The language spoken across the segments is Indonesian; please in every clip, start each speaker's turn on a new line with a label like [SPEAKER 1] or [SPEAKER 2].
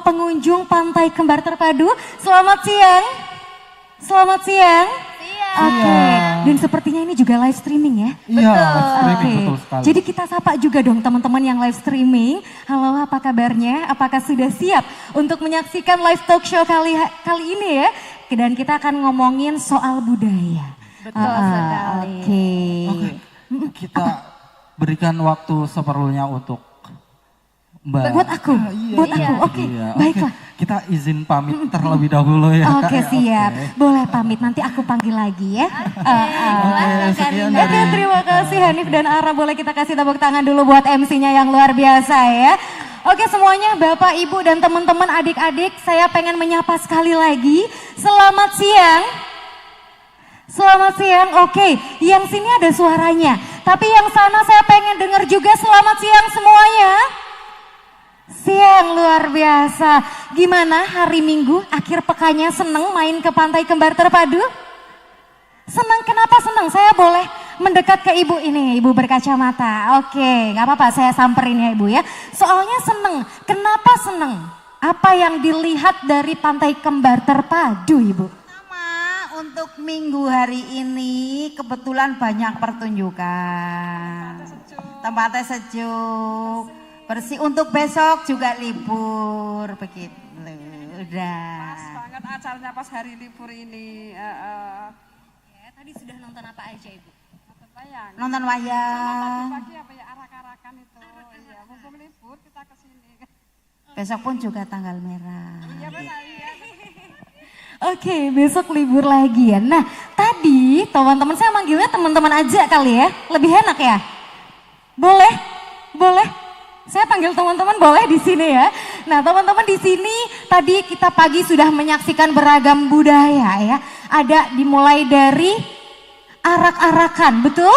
[SPEAKER 1] pengunjung Pantai Kembar Terpadu. Selamat siang. Selamat siang. Oke, dan sepertinya ini juga live streaming ya?
[SPEAKER 2] Iya, live streaming, betul sekali.
[SPEAKER 1] Jadi kita sapa juga dong teman-teman yang live streaming. Halo, apa kabarnya? Apakah sudah siap untuk menyaksikan live talk show kali ini ya? Dan kita akan ngomongin soal budaya.
[SPEAKER 3] Betul sekali.
[SPEAKER 1] Oke.
[SPEAKER 2] Kita berikan waktu seperlunya untuk Mbak.
[SPEAKER 1] Buat aku? Buat aku, oke. Baiklah.
[SPEAKER 2] Kita izin pamit terlebih dahulu ya.
[SPEAKER 1] Oke, siap. Boleh pamit, nanti aku panggil lagi ya. Oke, terima kasih Hanif dan Ara. Boleh kita kasih tepuk tangan dulu buat MC-nya yang luar biasa ya. Oke semuanya, Bapak, Ibu, dan teman-teman adik-adik, saya pengen menyapa sekali lagi. Selamat siang. Selamat siang, oke. Yang sini ada suaranya. Tapi yang sana saya pengen dengar juga selamat siang semuanya. Siang luar biasa. Gimana hari Minggu akhir pekannya, seneng main ke Pantai Kembar Terpadu? Seneng, kenapa seneng? Saya boleh mendekat ke ibu ini, ibu berkacamata. Oke, gak apa-apa saya samperin ya ibu ya. Soalnya seneng, kenapa seneng? Apa yang dilihat dari Pantai Kembar Terpadu ibu?
[SPEAKER 3] Pertama, untuk minggu hari ini kebetulan banyak pertunjukan. Tempatnya sejuk. Bersih, untuk besok juga libur begitu. Udah.
[SPEAKER 4] Pas banget acaranya pas hari libur ini.
[SPEAKER 1] Ya, tadi sudah nonton apa aja ibu?
[SPEAKER 4] Nonton wayang.
[SPEAKER 3] Nonton wayang.
[SPEAKER 4] Pagi apa ya arak-arakan itu. Iya, mumpung libur kita ke sini.
[SPEAKER 3] Besok pun juga tanggal merah.
[SPEAKER 4] Iya benar, iya.
[SPEAKER 1] Oke, besok libur lagi ya. Nah, tadi teman-teman saya manggilnya teman-teman aja kali ya. Lebih enak ya? Boleh? Boleh? Saya panggil teman-teman boleh di sini ya. Nah, teman-teman di sini tadi kita pagi sudah menyaksikan beragam budaya ya. Ada dimulai dari arak-arakan, betul?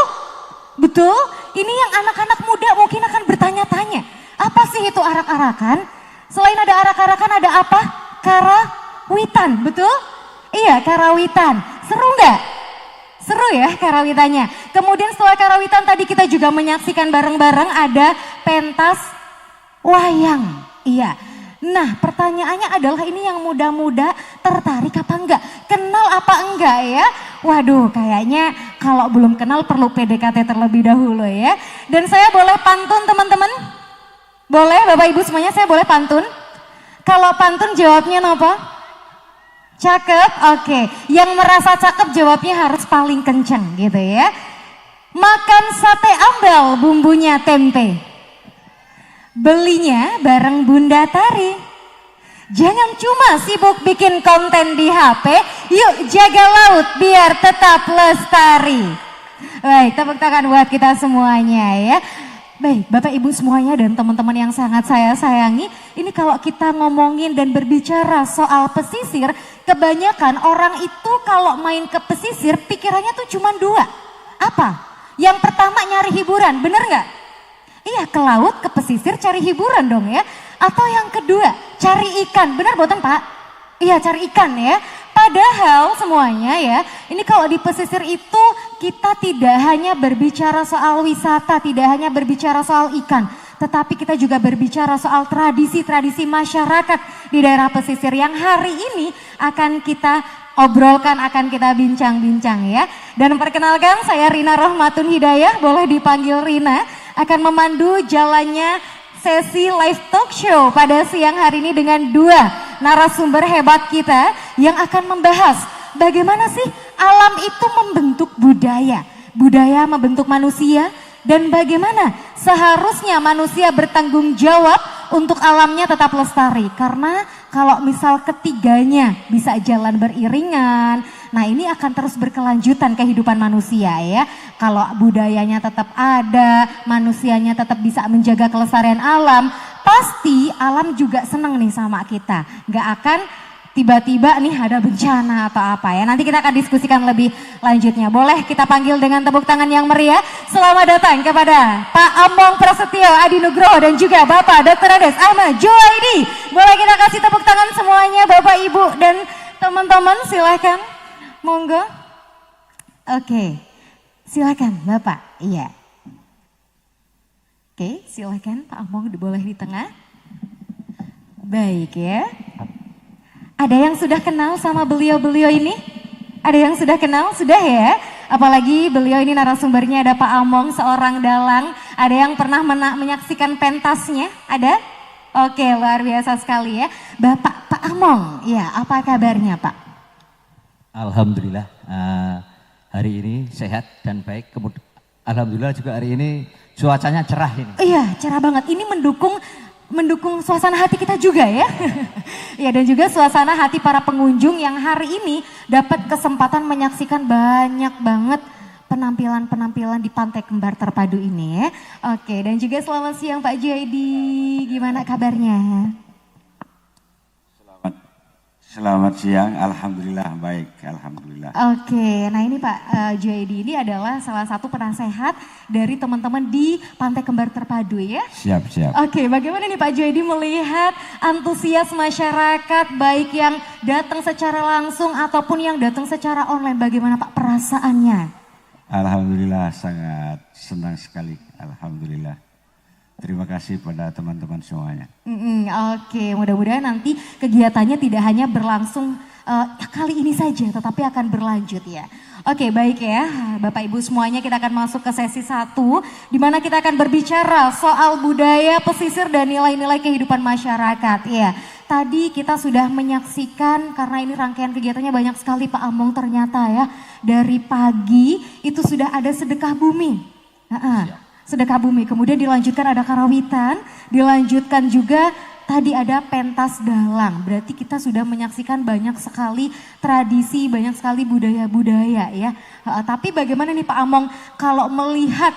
[SPEAKER 1] Betul? Ini yang anak-anak muda mungkin akan bertanya-tanya. Apa sih itu arak-arakan? Selain ada arak-arakan ada apa? Karawitan, betul? Iya, karawitan. Seru nggak? Seru ya karawitannya. Kemudian setelah karawitan tadi kita juga menyaksikan bareng-bareng ada pentas wayang. Iya. Nah pertanyaannya adalah ini yang muda-muda tertarik apa enggak? Kenal apa enggak ya? Waduh kayaknya kalau belum kenal perlu PDKT terlebih dahulu ya. Dan saya boleh pantun teman-teman? Boleh Bapak Ibu semuanya saya boleh pantun? Kalau pantun jawabnya apa? Cakep, oke. Yang merasa cakep jawabnya harus paling kenceng gitu ya. Makan sate ambal bumbunya tempe. Belinya bareng Bunda Tari. Jangan cuma sibuk bikin konten di HP, yuk jaga laut biar tetap lestari. Baik, tepuk tangan buat kita semuanya ya. Baik, Bapak Ibu semuanya dan teman-teman yang sangat saya sayangi, ini kalau kita ngomongin dan berbicara soal pesisir, kebanyakan orang itu kalau main ke pesisir pikirannya tuh cuma dua. Apa? Yang pertama nyari hiburan, bener nggak? Iya, ke laut, ke pesisir cari hiburan dong ya. Atau yang kedua, cari ikan, bener boten Pak? Iya, cari ikan ya. Padahal semuanya ya, ini kalau di pesisir itu kita tidak hanya berbicara soal wisata, tidak hanya berbicara soal ikan, tetapi kita juga berbicara soal tradisi-tradisi masyarakat di daerah pesisir yang hari ini akan kita obrolkan, akan kita bincang-bincang ya. Dan perkenalkan saya Rina Rohmatun Hidayah, boleh dipanggil Rina, akan memandu jalannya sesi live talk show pada siang hari ini dengan dua narasumber hebat kita yang akan membahas bagaimana sih alam itu membentuk budaya, budaya membentuk manusia, dan bagaimana seharusnya manusia bertanggung jawab untuk alamnya tetap lestari. Karena kalau misal ketiganya bisa jalan beriringan, nah ini akan terus berkelanjutan kehidupan manusia ya. Kalau budayanya tetap ada, manusianya tetap bisa menjaga kelestarian alam, pasti alam juga seneng nih sama kita. Gak akan tiba-tiba nih ada bencana atau apa ya. Nanti kita akan diskusikan lebih lanjutnya. Boleh kita panggil dengan tepuk tangan yang meriah. Selamat datang kepada Pak Among Prasetyo Adi Nugroho dan juga Bapak Dr. Andes Ahmad Juwaidi. Boleh kita kasih tepuk tangan semuanya Bapak, Ibu, dan teman-teman, silakan. Monggo. Oke. Silakan Bapak. Iya. Oke, silakan Pak Among boleh di tengah. Baik ya. Ada yang sudah kenal sama beliau-beliau ini? Ada yang sudah kenal? Sudah ya? Apalagi beliau ini narasumbernya ada Pak Among, seorang dalang. Ada yang pernah menyaksikan pentasnya? Ada? Oke, luar biasa sekali ya. Bapak Pak Among, ya apa kabarnya Pak?
[SPEAKER 5] Alhamdulillah hari ini sehat dan baik. Alhamdulillah juga hari ini cuacanya cerah ini.
[SPEAKER 1] Iya, cerah banget. Ini mendukung suasana hati kita juga ya. Ya, dan juga suasana hati para pengunjung yang hari ini dapat kesempatan menyaksikan banyak banget penampilan-penampilan di Pantai Kembar Terpadu ini ya. Oke, dan juga selamat siang Pak Juaidi. Gimana kabarnya?
[SPEAKER 6] Selamat siang, alhamdulillah baik, alhamdulillah.
[SPEAKER 1] Oke, nah ini Pak Juaidi ini adalah salah satu penasehat dari teman-teman di Pantai Kembar Terpadu ya.
[SPEAKER 6] Siap, siap.
[SPEAKER 1] Oke, bagaimana nih Pak Juaidi melihat antusias masyarakat baik yang datang secara langsung ataupun yang datang secara online, bagaimana Pak perasaannya?
[SPEAKER 6] Alhamdulillah sangat senang sekali, alhamdulillah. Terima kasih pada teman-teman semuanya.
[SPEAKER 1] Oke, mudah-mudahan nanti kegiatannya tidak hanya berlangsung kali ini saja, tetapi akan berlanjut ya. Oke, baik ya Bapak Ibu semuanya, kita akan masuk ke sesi 1 di mana kita akan berbicara soal budaya pesisir dan nilai-nilai kehidupan masyarakat. Ya, tadi kita sudah menyaksikan karena ini rangkaian kegiatannya banyak sekali Pak Among ternyata ya. Dari pagi itu sudah ada sedekah bumi. Sedekah bumi, kemudian dilanjutkan ada karawitan, dilanjutkan juga tadi ada pentas dalang. Berarti kita sudah menyaksikan banyak sekali tradisi, banyak sekali budaya-budaya ya. Tapi bagaimana nih Pak Among kalau melihat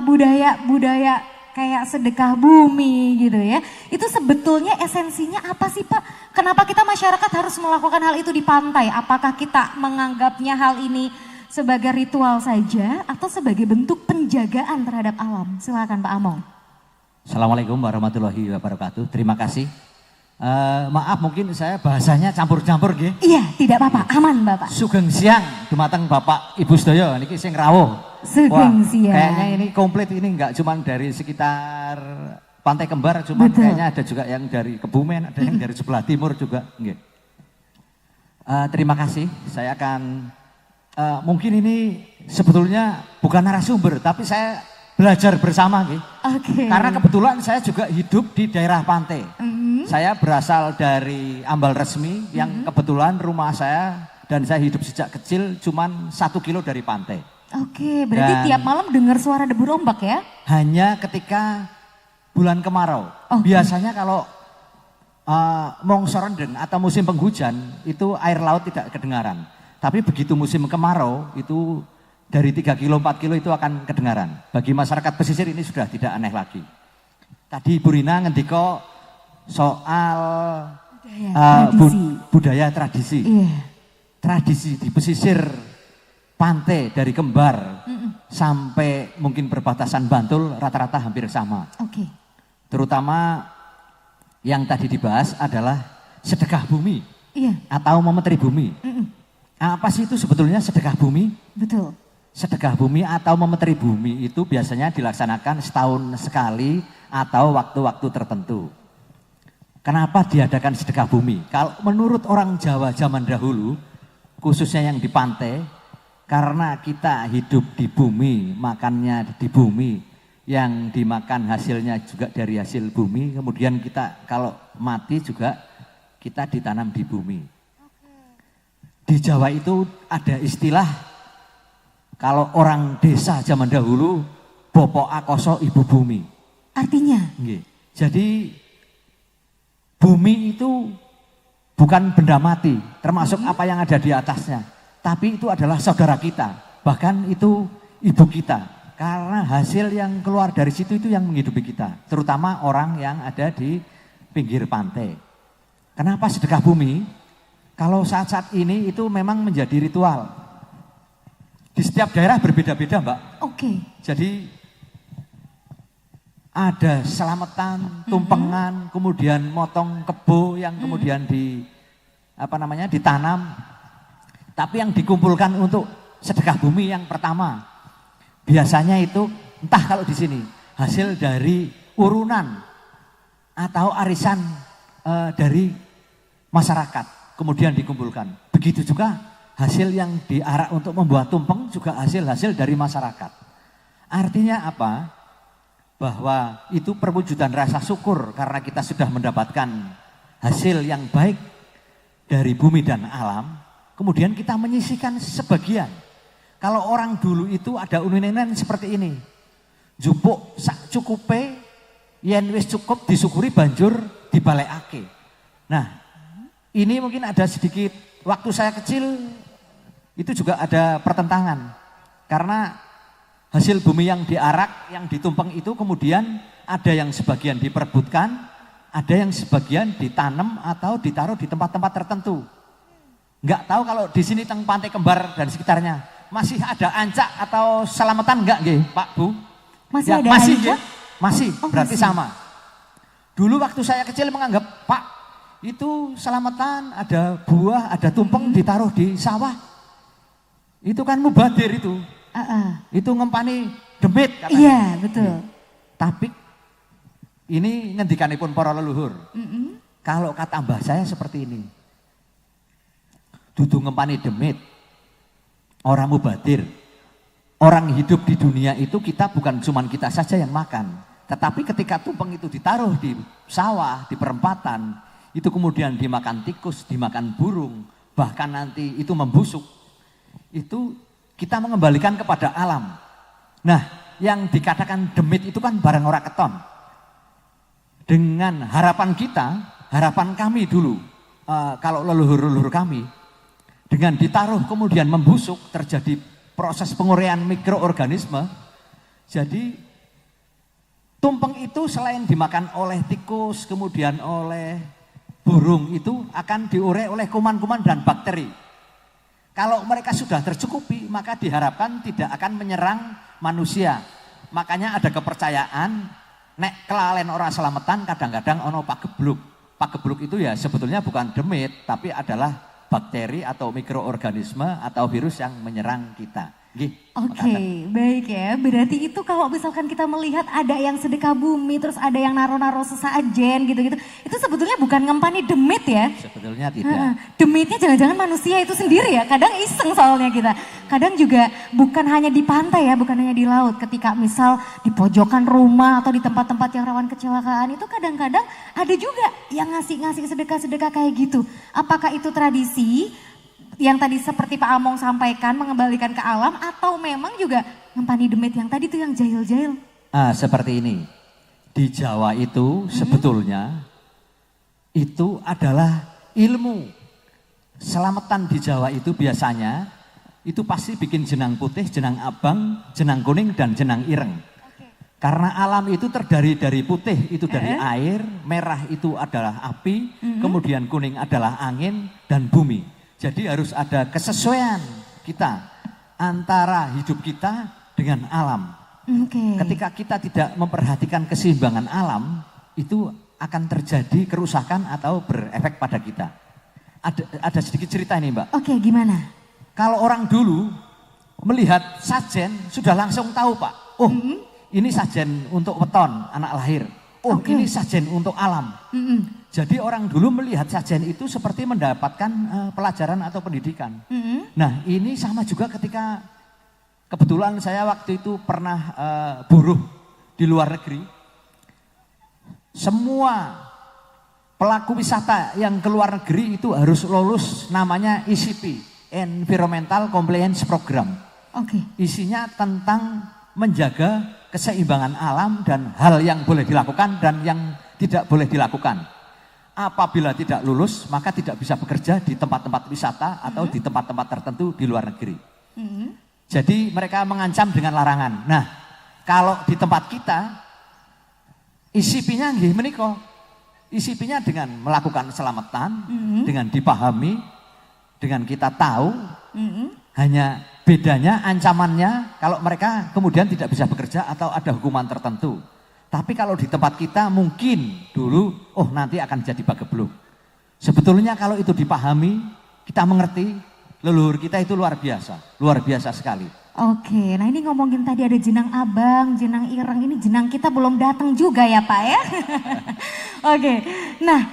[SPEAKER 1] budaya-budaya kayak sedekah bumi gitu ya. Itu sebetulnya esensinya apa sih Pak? Kenapa kita masyarakat harus melakukan hal itu di pantai? Apakah kita menganggapnya hal ini sebagai ritual saja atau sebagai bentuk penjagaan terhadap alam? Silakan Pak Among.
[SPEAKER 5] Assalamualaikum warahmatullahi wabarakatuh. Terima kasih. Maaf mungkin saya bahasanya campur-campur nggih.
[SPEAKER 1] Iya, tidak apa-apa, aman Bapak.
[SPEAKER 5] Sugeng siang dumateng Bapak Ibu sedaya niki sing rawuh.
[SPEAKER 1] Sugeng siang.
[SPEAKER 5] Kayaknya ini komplit, ini enggak cuma dari sekitar Pantai Kembar, cuma kayaknya ada juga yang dari Kebumen, ada yang dari sebelah timur juga nggih. Terima kasih. Saya akan mungkin ini sebetulnya bukan narasumber, tapi saya belajar bersama gitu.
[SPEAKER 1] Oke.
[SPEAKER 5] Karena kebetulan saya juga hidup di daerah pantai. Saya berasal dari Ambal Resmi yang kebetulan rumah saya dan saya hidup sejak kecil cuman 1 kilo dari pantai.
[SPEAKER 1] Oke, berarti tiap malam dengar suara debur ombak ya?
[SPEAKER 5] Hanya ketika bulan kemarau. Biasanya kalau mongsor rendeng atau musim penghujan itu air laut tidak kedengaran. Tapi begitu musim kemarau itu dari 3 kilo, 4 kilo itu akan kedengaran. Bagi masyarakat pesisir ini sudah tidak aneh lagi. Tadi Bu Rina ngendiko soal budaya tradisi.
[SPEAKER 1] Iya.
[SPEAKER 5] Tradisi di pesisir pantai dari Kembar sampai mungkin perbatasan Bantul rata-rata hampir sama.
[SPEAKER 1] Oke.
[SPEAKER 5] Terutama yang tadi dibahas adalah sedekah bumi.
[SPEAKER 1] Iya.
[SPEAKER 5] Atau memeteri bumi. Apa sih itu sebetulnya sedekah bumi?
[SPEAKER 1] Betul.
[SPEAKER 5] Sedekah bumi atau memeteri bumi itu biasanya dilaksanakan setahun sekali atau waktu-waktu tertentu. Kenapa diadakan sedekah bumi? Kalau menurut orang Jawa zaman dahulu, khususnya yang di pantai, karena kita hidup di bumi, makannya di bumi, yang dimakan hasilnya juga dari hasil bumi, kemudian kita kalau mati juga kita ditanam di bumi. Di Jawa itu ada istilah, kalau orang desa zaman dahulu, Bopo Akoso Ibu Bumi.
[SPEAKER 1] Artinya?
[SPEAKER 5] Nggih. Jadi bumi itu bukan benda mati, termasuk apa yang ada di atasnya. Tapi itu adalah saudara kita, bahkan itu ibu kita. Karena hasil yang keluar dari situ itu yang menghidupi kita. Terutama orang yang ada di pinggir pantai. Kenapa sedekah bumi? Kalau saat-saat ini itu memang menjadi ritual. Di setiap daerah berbeda-beda Mbak.
[SPEAKER 1] Oke.
[SPEAKER 5] Jadi ada selamatan, tumpengan, kemudian motong kebo yang kemudian ditanam. Tapi yang dikumpulkan untuk sedekah bumi yang pertama, biasanya itu entah kalau di sini hasil dari urunan atau arisan dari masyarakat, kemudian dikumpulkan. Begitu juga hasil yang diarak untuk membuat tumpeng juga hasil-hasil dari masyarakat. Artinya apa? Bahwa itu perwujudan rasa syukur karena kita sudah mendapatkan hasil yang baik dari bumi dan alam. Kemudian kita menyisihkan sebagian. Kalau orang dulu itu ada uninen seperti ini. Jupuk sak cukupe, yen wis cukup disyukuri banjur dibalekake. Nah, ini mungkin ada sedikit, waktu saya kecil itu juga ada pertentangan. Karena hasil bumi yang diarak, yang ditumpeng itu kemudian ada yang sebagian diperebutkan, ada yang sebagian ditanam atau ditaruh di tempat-tempat tertentu. Enggak tahu kalau di sini teng Pantai Kembar dan sekitarnya masih ada ancak atau selamatan enggak nggih, Pak Bu?
[SPEAKER 1] Masih
[SPEAKER 5] Ya,
[SPEAKER 1] ada
[SPEAKER 5] masih,
[SPEAKER 1] ancak?
[SPEAKER 5] masih,
[SPEAKER 1] Oh,
[SPEAKER 5] berarti
[SPEAKER 1] masih.
[SPEAKER 5] sama. Dulu waktu saya kecil menganggap, Pak, itu selamatan, ada buah, ada tumpeng ditaruh di sawah. Itu kan mubadir itu. Itu ngempani demit katanya.
[SPEAKER 1] Iya, betul.
[SPEAKER 5] Tapi ini ngendikanipun para leluhur. Kalau kata mbah saya seperti ini. Dudu ngempani demit. Orang mubadir. Orang hidup di dunia itu kita bukan cuma kita saja yang makan. Tetapi ketika tumpeng itu ditaruh di sawah, di perempatan, itu kemudian dimakan tikus, dimakan burung, bahkan nanti itu membusuk. Itu kita mengembalikan kepada alam. Nah, yang dikatakan demit itu kan barang ora keton. Dengan harapan kita, harapan kami dulu, kalau leluhur-leluhur kami, dengan ditaruh kemudian membusuk, terjadi proses penguraian mikroorganisme. Jadi tumpeng itu selain dimakan oleh tikus, kemudian oleh burung, itu akan diurai oleh kuman-kuman dan bakteri. Kalau mereka sudah tercukupi, maka diharapkan tidak akan menyerang manusia. Makanya ada kepercayaan, nek kelalen ora selamatan, kadang-kadang ono pagebluk. Pagebluk itu ya sebetulnya bukan demit, tapi adalah bakteri atau mikroorganisme atau virus yang menyerang kita.
[SPEAKER 1] Oke, baik ya. Berarti itu kalau misalkan kita melihat ada yang sedekah bumi, terus ada yang naro-naro sesajen gitu-gitu. Itu sebetulnya bukan ngempani demit ya.
[SPEAKER 5] Sebetulnya tidak.
[SPEAKER 1] Demitnya jangan-jangan manusia itu sendiri ya. Kadang iseng soalnya kita. Kadang juga bukan hanya di pantai ya, bukan hanya di laut. Ketika misal di pojokan rumah atau di tempat-tempat yang rawan kecelakaan, itu kadang-kadang ada juga yang ngasih sedekah-sedekah kayak gitu. Apakah itu tradisi yang tadi seperti Pak Among sampaikan, mengembalikan ke alam, atau memang juga ngempani demit yang tadi tuh yang jahil-jahil?
[SPEAKER 5] Seperti ini. Di Jawa itu sebetulnya itu adalah ilmu. Selamatan di Jawa itu biasanya itu pasti bikin jenang putih, jenang abang, jenang kuning, dan jenang ireng. Karena alam itu terdiri dari putih itu dari air, merah itu adalah api, kemudian kuning adalah angin dan bumi. Jadi harus ada kesesuaian kita antara hidup kita dengan alam. Ketika kita tidak memperhatikan keseimbangan alam, itu akan terjadi kerusakan atau berefek pada kita. Ada sedikit cerita ini, Mbak.
[SPEAKER 1] Oke, gimana?
[SPEAKER 5] Kalau orang dulu melihat sajen sudah langsung tahu, Pak. Oh, ini sajen untuk weton, anak lahir. Oh, ini sajen untuk alam. Jadi orang dulu melihat sajen itu seperti mendapatkan pelajaran atau pendidikan. Nah, ini sama juga ketika kebetulan saya waktu itu pernah buruh di luar negeri. Semua pelaku wisata yang ke luar negeri itu harus lulus namanya ECP, Environmental Compliance Program. Isinya tentang menjaga keseimbangan alam dan hal yang boleh dilakukan dan yang tidak boleh dilakukan. Apabila tidak lulus, maka tidak bisa bekerja di tempat-tempat wisata atau di tempat-tempat tertentu di luar negeri. Jadi mereka mengancam dengan larangan. Nah, kalau di tempat kita, ICP-nya nggih menika. ICP-nya dengan melakukan selamatan, dengan dipahami, dengan kita tahu, hanya bedanya ancamannya kalau mereka kemudian tidak bisa bekerja atau ada hukuman tertentu. Tapi kalau di tempat kita mungkin dulu, nanti akan jadi pagebluk. Sebetulnya kalau itu dipahami, kita mengerti, leluhur kita itu luar biasa sekali.
[SPEAKER 1] Oke, nah ini ngomongin tadi ada jenang abang, jenang ireng, ini jenang kita belum datang juga ya Pak ya. Oke, nah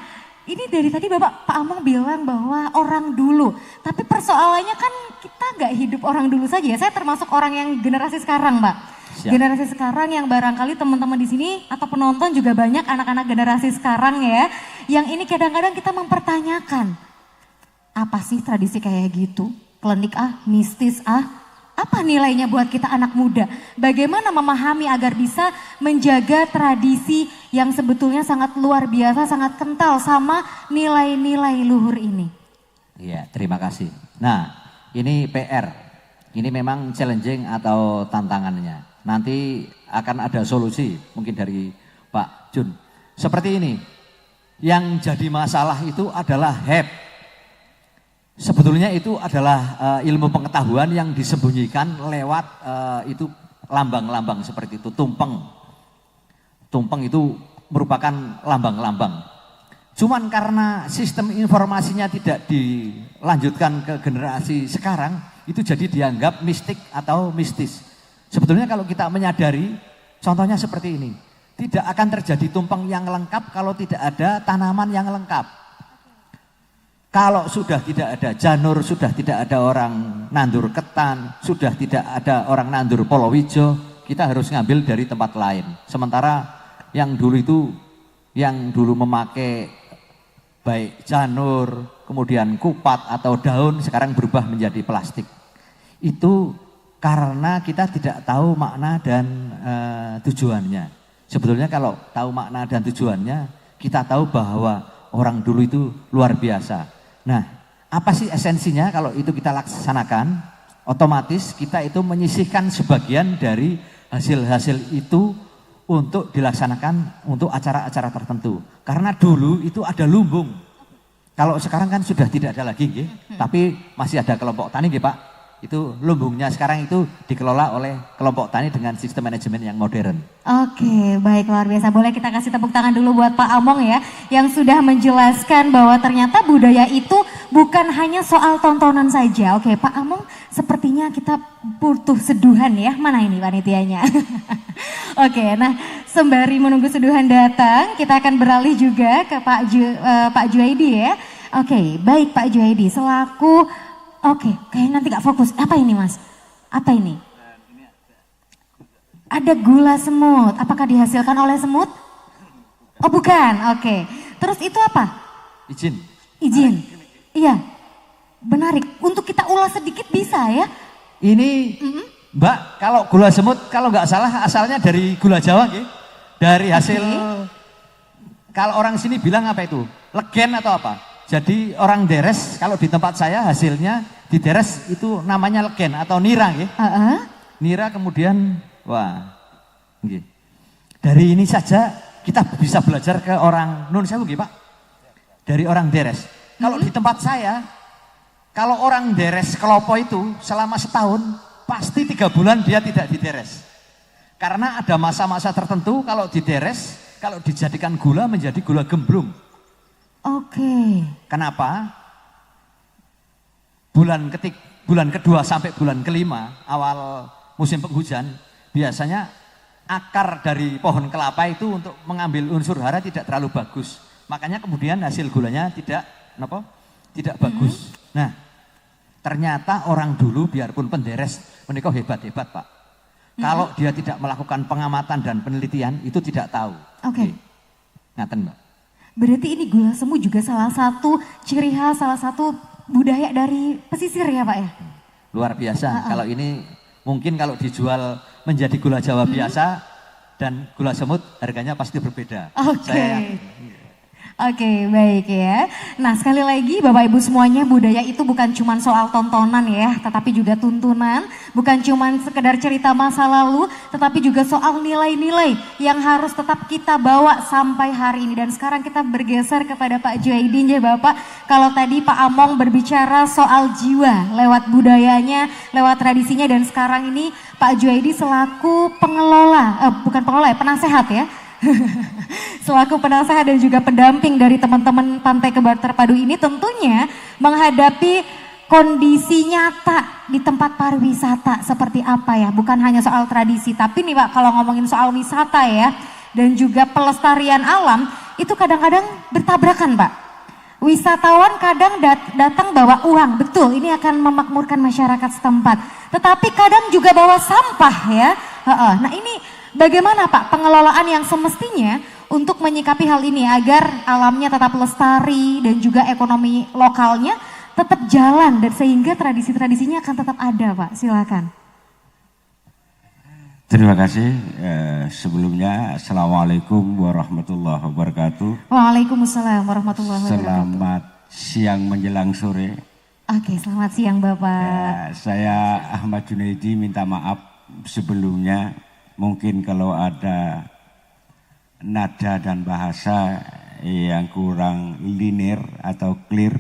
[SPEAKER 1] ini dari tadi Pak Among bilang bahwa orang dulu, tapi persoalannya kan kita nggak hidup orang dulu saja ya. Saya termasuk orang yang generasi sekarang, Mbak.
[SPEAKER 5] Siap.
[SPEAKER 1] Generasi sekarang yang barangkali teman-teman di sini atau penonton juga banyak anak-anak generasi sekarang ya, yang ini kadang-kadang kita mempertanyakan, apa sih tradisi kayak gitu? Klinik mistis apa nilainya buat kita anak muda? Bagaimana memahami agar bisa menjaga tradisi yang sebetulnya sangat luar biasa, sangat kental sama nilai-nilai luhur ini?
[SPEAKER 5] Iya, terima kasih. Nah, ini PR. Ini memang challenging atau tantangannya. Nanti akan ada solusi mungkin dari Pak Jun. Seperti ini, yang jadi masalah itu adalah HEP. Sebetulnya itu adalah ilmu pengetahuan yang disembunyikan lewat itu lambang-lambang seperti itu, tumpeng. Tumpeng itu merupakan lambang-lambang. Cuman karena sistem informasinya tidak dilanjutkan ke generasi sekarang, itu jadi dianggap mistik atau mistis. Sebetulnya kalau kita menyadari, contohnya seperti ini. Tidak akan terjadi tumpeng yang lengkap kalau tidak ada tanaman yang lengkap. Kalau sudah tidak ada janur, sudah tidak ada orang nandur ketan, sudah tidak ada orang nandur polowijo, kita harus ngambil dari tempat lain. Sementara yang dulu memakai baik janur, kemudian kupat atau daun, sekarang berubah menjadi plastik. Itu karena kita tidak tahu makna dan tujuannya. Sebetulnya kalau tahu makna dan tujuannya, kita tahu bahwa orang dulu itu luar biasa. Nah, apa sih esensinya kalau itu kita laksanakan? Otomatis kita itu menyisihkan sebagian dari hasil-hasil itu untuk dilaksanakan untuk acara-acara tertentu. Karena dulu itu ada lumbung. Kalau sekarang kan sudah tidak ada lagi, tapi masih ada kelompok tani, Pak. Itu lumbungnya sekarang itu dikelola oleh kelompok tani dengan sistem manajemen yang modern.
[SPEAKER 1] Oke, baik, luar biasa. Boleh kita kasih tepuk tangan dulu buat Pak Among ya, yang sudah menjelaskan bahwa ternyata budaya itu bukan hanya soal tontonan saja. Oke, Pak Among, sepertinya kita butuh seduhan ya. Mana ini panitianya? Oke, nah sembari menunggu seduhan datang, kita akan beralih juga ke Pak Juaidi ya. Oke, baik Pak Juaidi, selaku kayak nanti gak fokus. Apa ini Mas? Apa ini? Ada gula semut. Apakah dihasilkan oleh semut? Oh bukan, oke. Terus itu apa? Izin. Iya. Menarik. Untuk kita ulas sedikit bisa ya?
[SPEAKER 5] Ini Mbak, kalau gula semut kalau nggak salah asalnya dari gula Jawa, dari hasil kalau orang sini bilang apa itu? Legen atau apa? Jadi orang deres, kalau di tempat saya hasilnya di deres itu namanya legen atau nira, nira kemudian, dari ini saja kita bisa belajar ke orang Nun Sewu, Pak, dari orang deres. Kalau di tempat saya, kalau orang deres kelopo itu selama setahun, pasti 3 bulan dia tidak dideres. Karena ada masa-masa tertentu kalau dideres, kalau dijadikan gula menjadi gula gemblung.
[SPEAKER 1] Oke.
[SPEAKER 5] Kenapa? Bulan kedua sampai bulan kelima awal musim penghujan biasanya akar dari pohon kelapa itu untuk mengambil unsur hara tidak terlalu bagus. Makanya kemudian hasil gulanya tidak bagus. Nah, ternyata orang dulu biarpun penderes mereka hebat-hebat, Pak. Kalau dia tidak melakukan pengamatan dan penelitian itu tidak tahu.
[SPEAKER 1] Oke.
[SPEAKER 5] Ngaten, Mbak.
[SPEAKER 1] Berarti ini gula semu juga salah satu ciri khas, salah satu budaya dari pesisir ya Pak ya?
[SPEAKER 5] Luar biasa. Kalau ini mungkin kalau dijual menjadi gula Jawa biasa dan gula semut harganya pasti berbeda.
[SPEAKER 1] Oke, baik ya. Nah sekali lagi Bapak Ibu semuanya, budaya itu bukan cuma soal tontonan ya, tetapi juga tuntunan. Bukan cuma sekedar cerita masa lalu, tetapi juga soal nilai-nilai yang harus tetap kita bawa sampai hari ini. Dan sekarang kita bergeser kepada Pak Juaidi ya Bapak. Kalau tadi Pak Among berbicara soal jiwa lewat budayanya, lewat tradisinya, dan sekarang ini Pak Juaidi selaku penasehat ya. Selaku penasehat dan juga pendamping dari teman-teman Pantai Kembar Terpadu ini tentunya menghadapi kondisi nyata di tempat pariwisata seperti apa ya, bukan hanya soal tradisi, tapi nih Pak kalau ngomongin soal wisata ya dan juga pelestarian alam itu kadang-kadang bertabrakan Pak. wisatawan kadang datang bawa uang, betul, ini akan memakmurkan masyarakat setempat. Tetapi kadang juga bawa sampah ya. Nah ini bagaimana Pak pengelolaan yang semestinya untuk menyikapi hal ini agar alamnya tetap lestari dan juga ekonomi lokalnya tetap jalan dan sehingga tradisi-tradisinya akan tetap ada Pak, silakan.
[SPEAKER 6] Terima kasih. Sebelumnya, Assalamualaikum warahmatullahi wabarakatuh.
[SPEAKER 1] Waalaikumsalam warahmatullahi wabarakatuh.
[SPEAKER 6] Selamat siang menjelang sore.
[SPEAKER 1] Oke, selamat siang Bapak.
[SPEAKER 6] Saya Ahmad Junaidi minta maaf sebelumnya. Mungkin kalau ada nada dan bahasa yang kurang linear atau clear,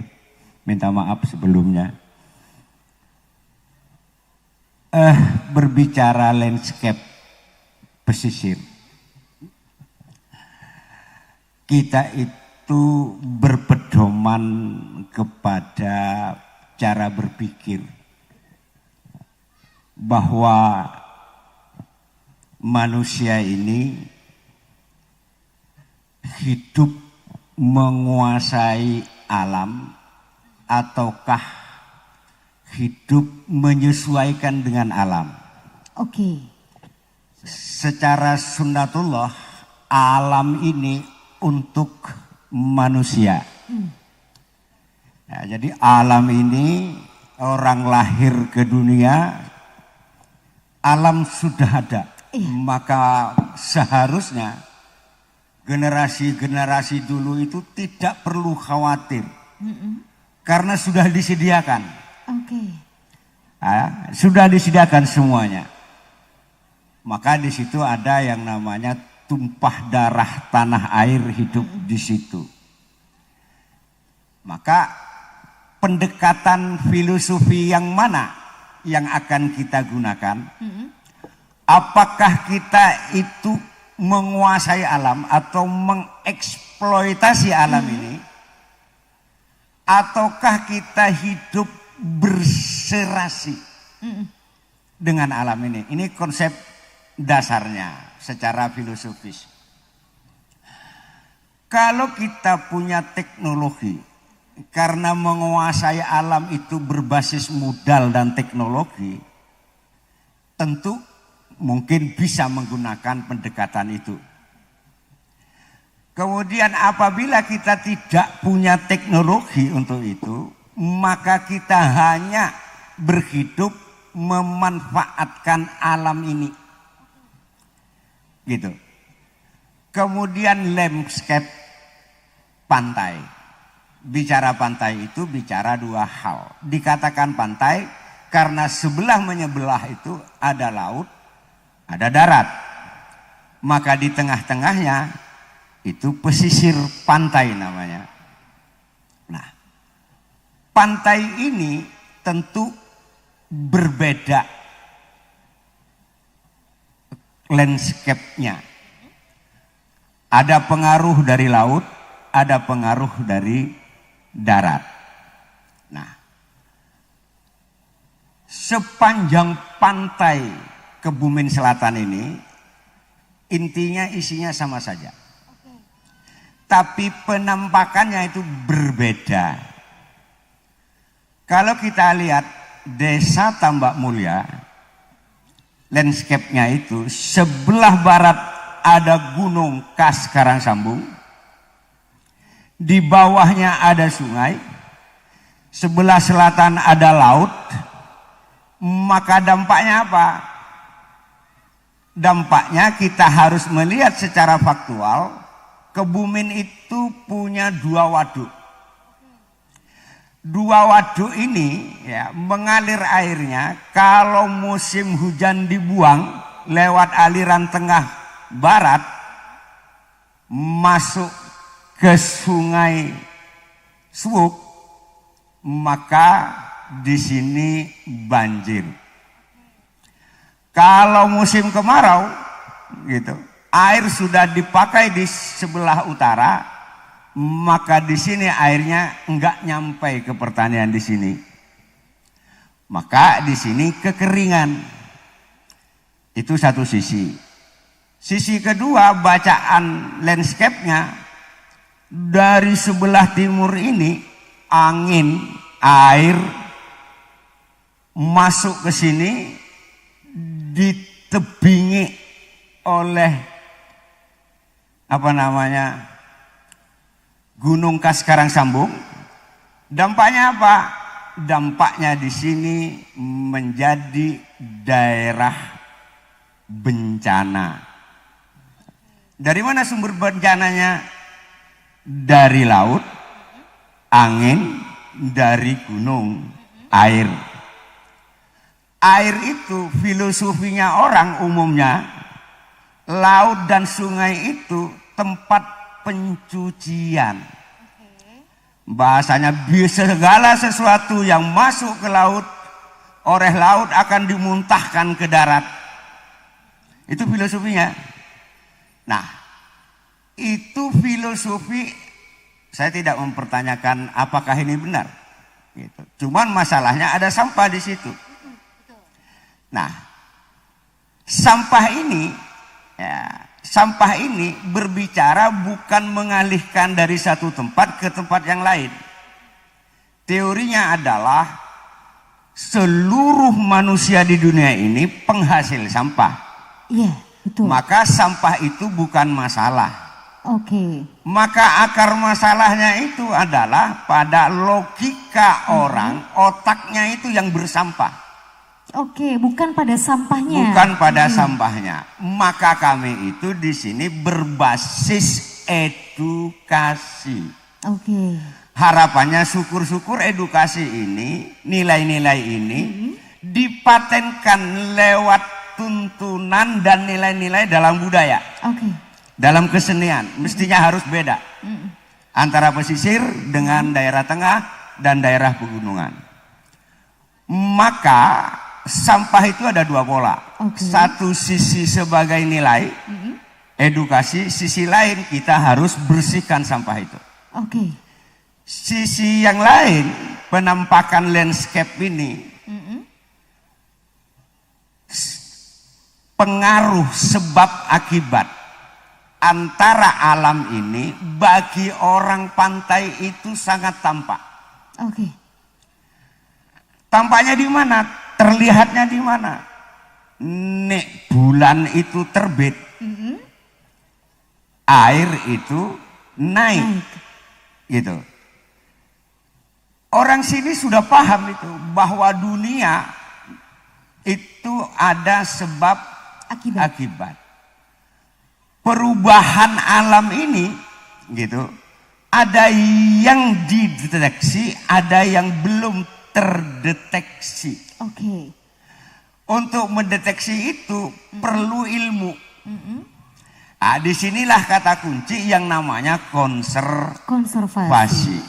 [SPEAKER 6] minta maaf sebelumnya. Berbicara landscape pesisir, kita itu berpedoman kepada cara berpikir bahwa manusia ini hidup menguasai alam ataukah hidup menyesuaikan dengan alam.
[SPEAKER 1] Oke.
[SPEAKER 6] Secara sunnatullah, alam ini untuk manusia. Ya, jadi alam ini orang lahir ke dunia, alam sudah ada. Maka seharusnya generasi-generasi dulu itu tidak perlu khawatir. Karena sudah disediakan.
[SPEAKER 1] Oke.
[SPEAKER 6] Sudah disediakan semuanya. Maka di situ ada yang namanya tumpah darah tanah air hidup di situ. Maka pendekatan filosofi yang mana yang akan kita gunakan? Apakah kita itu menguasai alam atau mengeksploitasi alam ini? Ataukah kita hidup berserasi dengan alam ini? Ini konsep dasarnya secara filosofis. Kalau kita punya teknologi, karena menguasai alam itu berbasis modal dan teknologi, tentu mungkin bisa menggunakan pendekatan itu. Kemudian apabila kita tidak punya teknologi untuk itu, maka kita hanya berhidup memanfaatkan alam ini. Gitu. Kemudian landscape pantai. Bicara pantai itu bicara dua hal. Dikatakan pantai karena sebelah menyebelah itu ada laut, ada darat. Maka di tengah-tengahnya itu pesisir pantai namanya. Nah, pantai ini tentu berbeda landscape-nya. Ada pengaruh dari laut, ada pengaruh dari darat. Nah, sepanjang pantai Kebumen Selatan ini intinya isinya sama saja. Tapi penampakannya itu berbeda. Kalau kita lihat Desa Tambak Mulya, landscape-nya itu sebelah barat ada Gunung Kas Karangsambung, di bawahnya ada sungai, sebelah selatan ada laut. Maka dampaknya apa? Dampaknya kita harus melihat secara faktual, Kebumen itu punya dua waduk. Dua waduk ini ya, mengalir airnya kalau musim hujan dibuang lewat aliran tengah barat masuk ke sungai Suwuk, maka di sini banjir. Kalau musim kemarau gitu, air sudah dipakai di sebelah utara, maka di sini airnya enggak nyampe ke pertanian di sini. Maka di sini kekeringan. Itu satu sisi. Sisi kedua, bacaan landscape-nya dari sebelah timur ini angin, air masuk ke sini ditebingi oleh Gunung Kas Karangsambung. Dampaknya apa? Dampaknya di sini menjadi daerah bencana. Dari mana sumber bencananya? Dari laut, angin, dari gunung, air. Air itu filosofinya orang umumnya, laut dan sungai itu tempat pencucian. Bahasanya segala sesuatu yang masuk ke laut, oleh laut akan dimuntahkan ke darat. Itu filosofinya. Nah, itu filosofi, saya tidak mempertanyakan apakah ini benar. Gitu. Cuman masalahnya ada sampah di situ. Nah, sampah ini berbicara bukan mengalihkan dari satu tempat ke tempat yang lain. Teorinya adalah seluruh manusia di dunia ini penghasil sampah.
[SPEAKER 1] Iya, betul.
[SPEAKER 6] Maka sampah itu bukan masalah.
[SPEAKER 1] Oke.
[SPEAKER 6] Maka akar masalahnya itu adalah pada logika orang, otaknya itu yang bersampah.
[SPEAKER 1] Oke, bukan pada sampahnya.
[SPEAKER 6] Bukan pada sampahnya. Maka kami itu di sini berbasis edukasi.
[SPEAKER 1] Oke.
[SPEAKER 6] Harapannya syukur-syukur edukasi ini, nilai-nilai ini dipatenkan lewat tuntunan dan nilai-nilai dalam budaya.
[SPEAKER 1] Oke.
[SPEAKER 6] Dalam kesenian mestinya harus beda antara pesisir dengan daerah tengah dan daerah pegunungan. Maka sampah itu ada dua pola. Satu sisi sebagai nilai edukasi, sisi lain kita harus bersihkan sampah itu.
[SPEAKER 1] Oke.
[SPEAKER 6] Sisi yang lain penampakan landscape ini pengaruh sebab akibat antara alam ini bagi orang pantai itu sangat tampak.
[SPEAKER 1] Oke.
[SPEAKER 6] Tampaknya di mana? Terlihatnya di mana? Nek bulan itu terbit, air itu naik. Gitu. Orang sini sudah paham itu bahwa dunia itu ada sebab akibat. Perubahan alam ini gitu, ada yang dideteksi, ada yang belum terdeteksi.
[SPEAKER 1] Oke.
[SPEAKER 6] Untuk mendeteksi itu perlu ilmu. Nah, disinilah kata kunci yang namanya konservasi.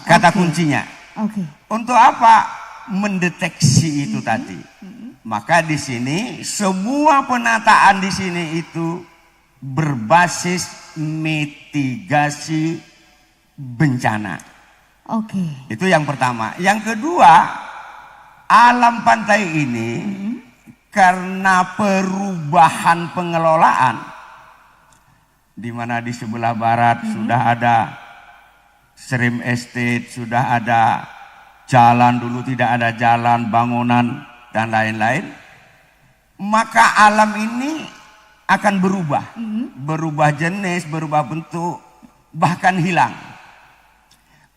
[SPEAKER 6] Kata kuncinya.
[SPEAKER 1] Oke.
[SPEAKER 6] Untuk apa mendeteksi itu tadi? Maka di sini semua penataan di sini itu berbasis mitigasi bencana.
[SPEAKER 1] Oke.
[SPEAKER 6] Itu yang pertama. Yang kedua, alam pantai ini karena perubahan pengelolaan, di mana di sebelah barat sudah ada stream estate, sudah ada jalan, dulu tidak ada jalan, bangunan dan lain-lain, maka alam ini akan berubah jenis, berubah bentuk, bahkan hilang.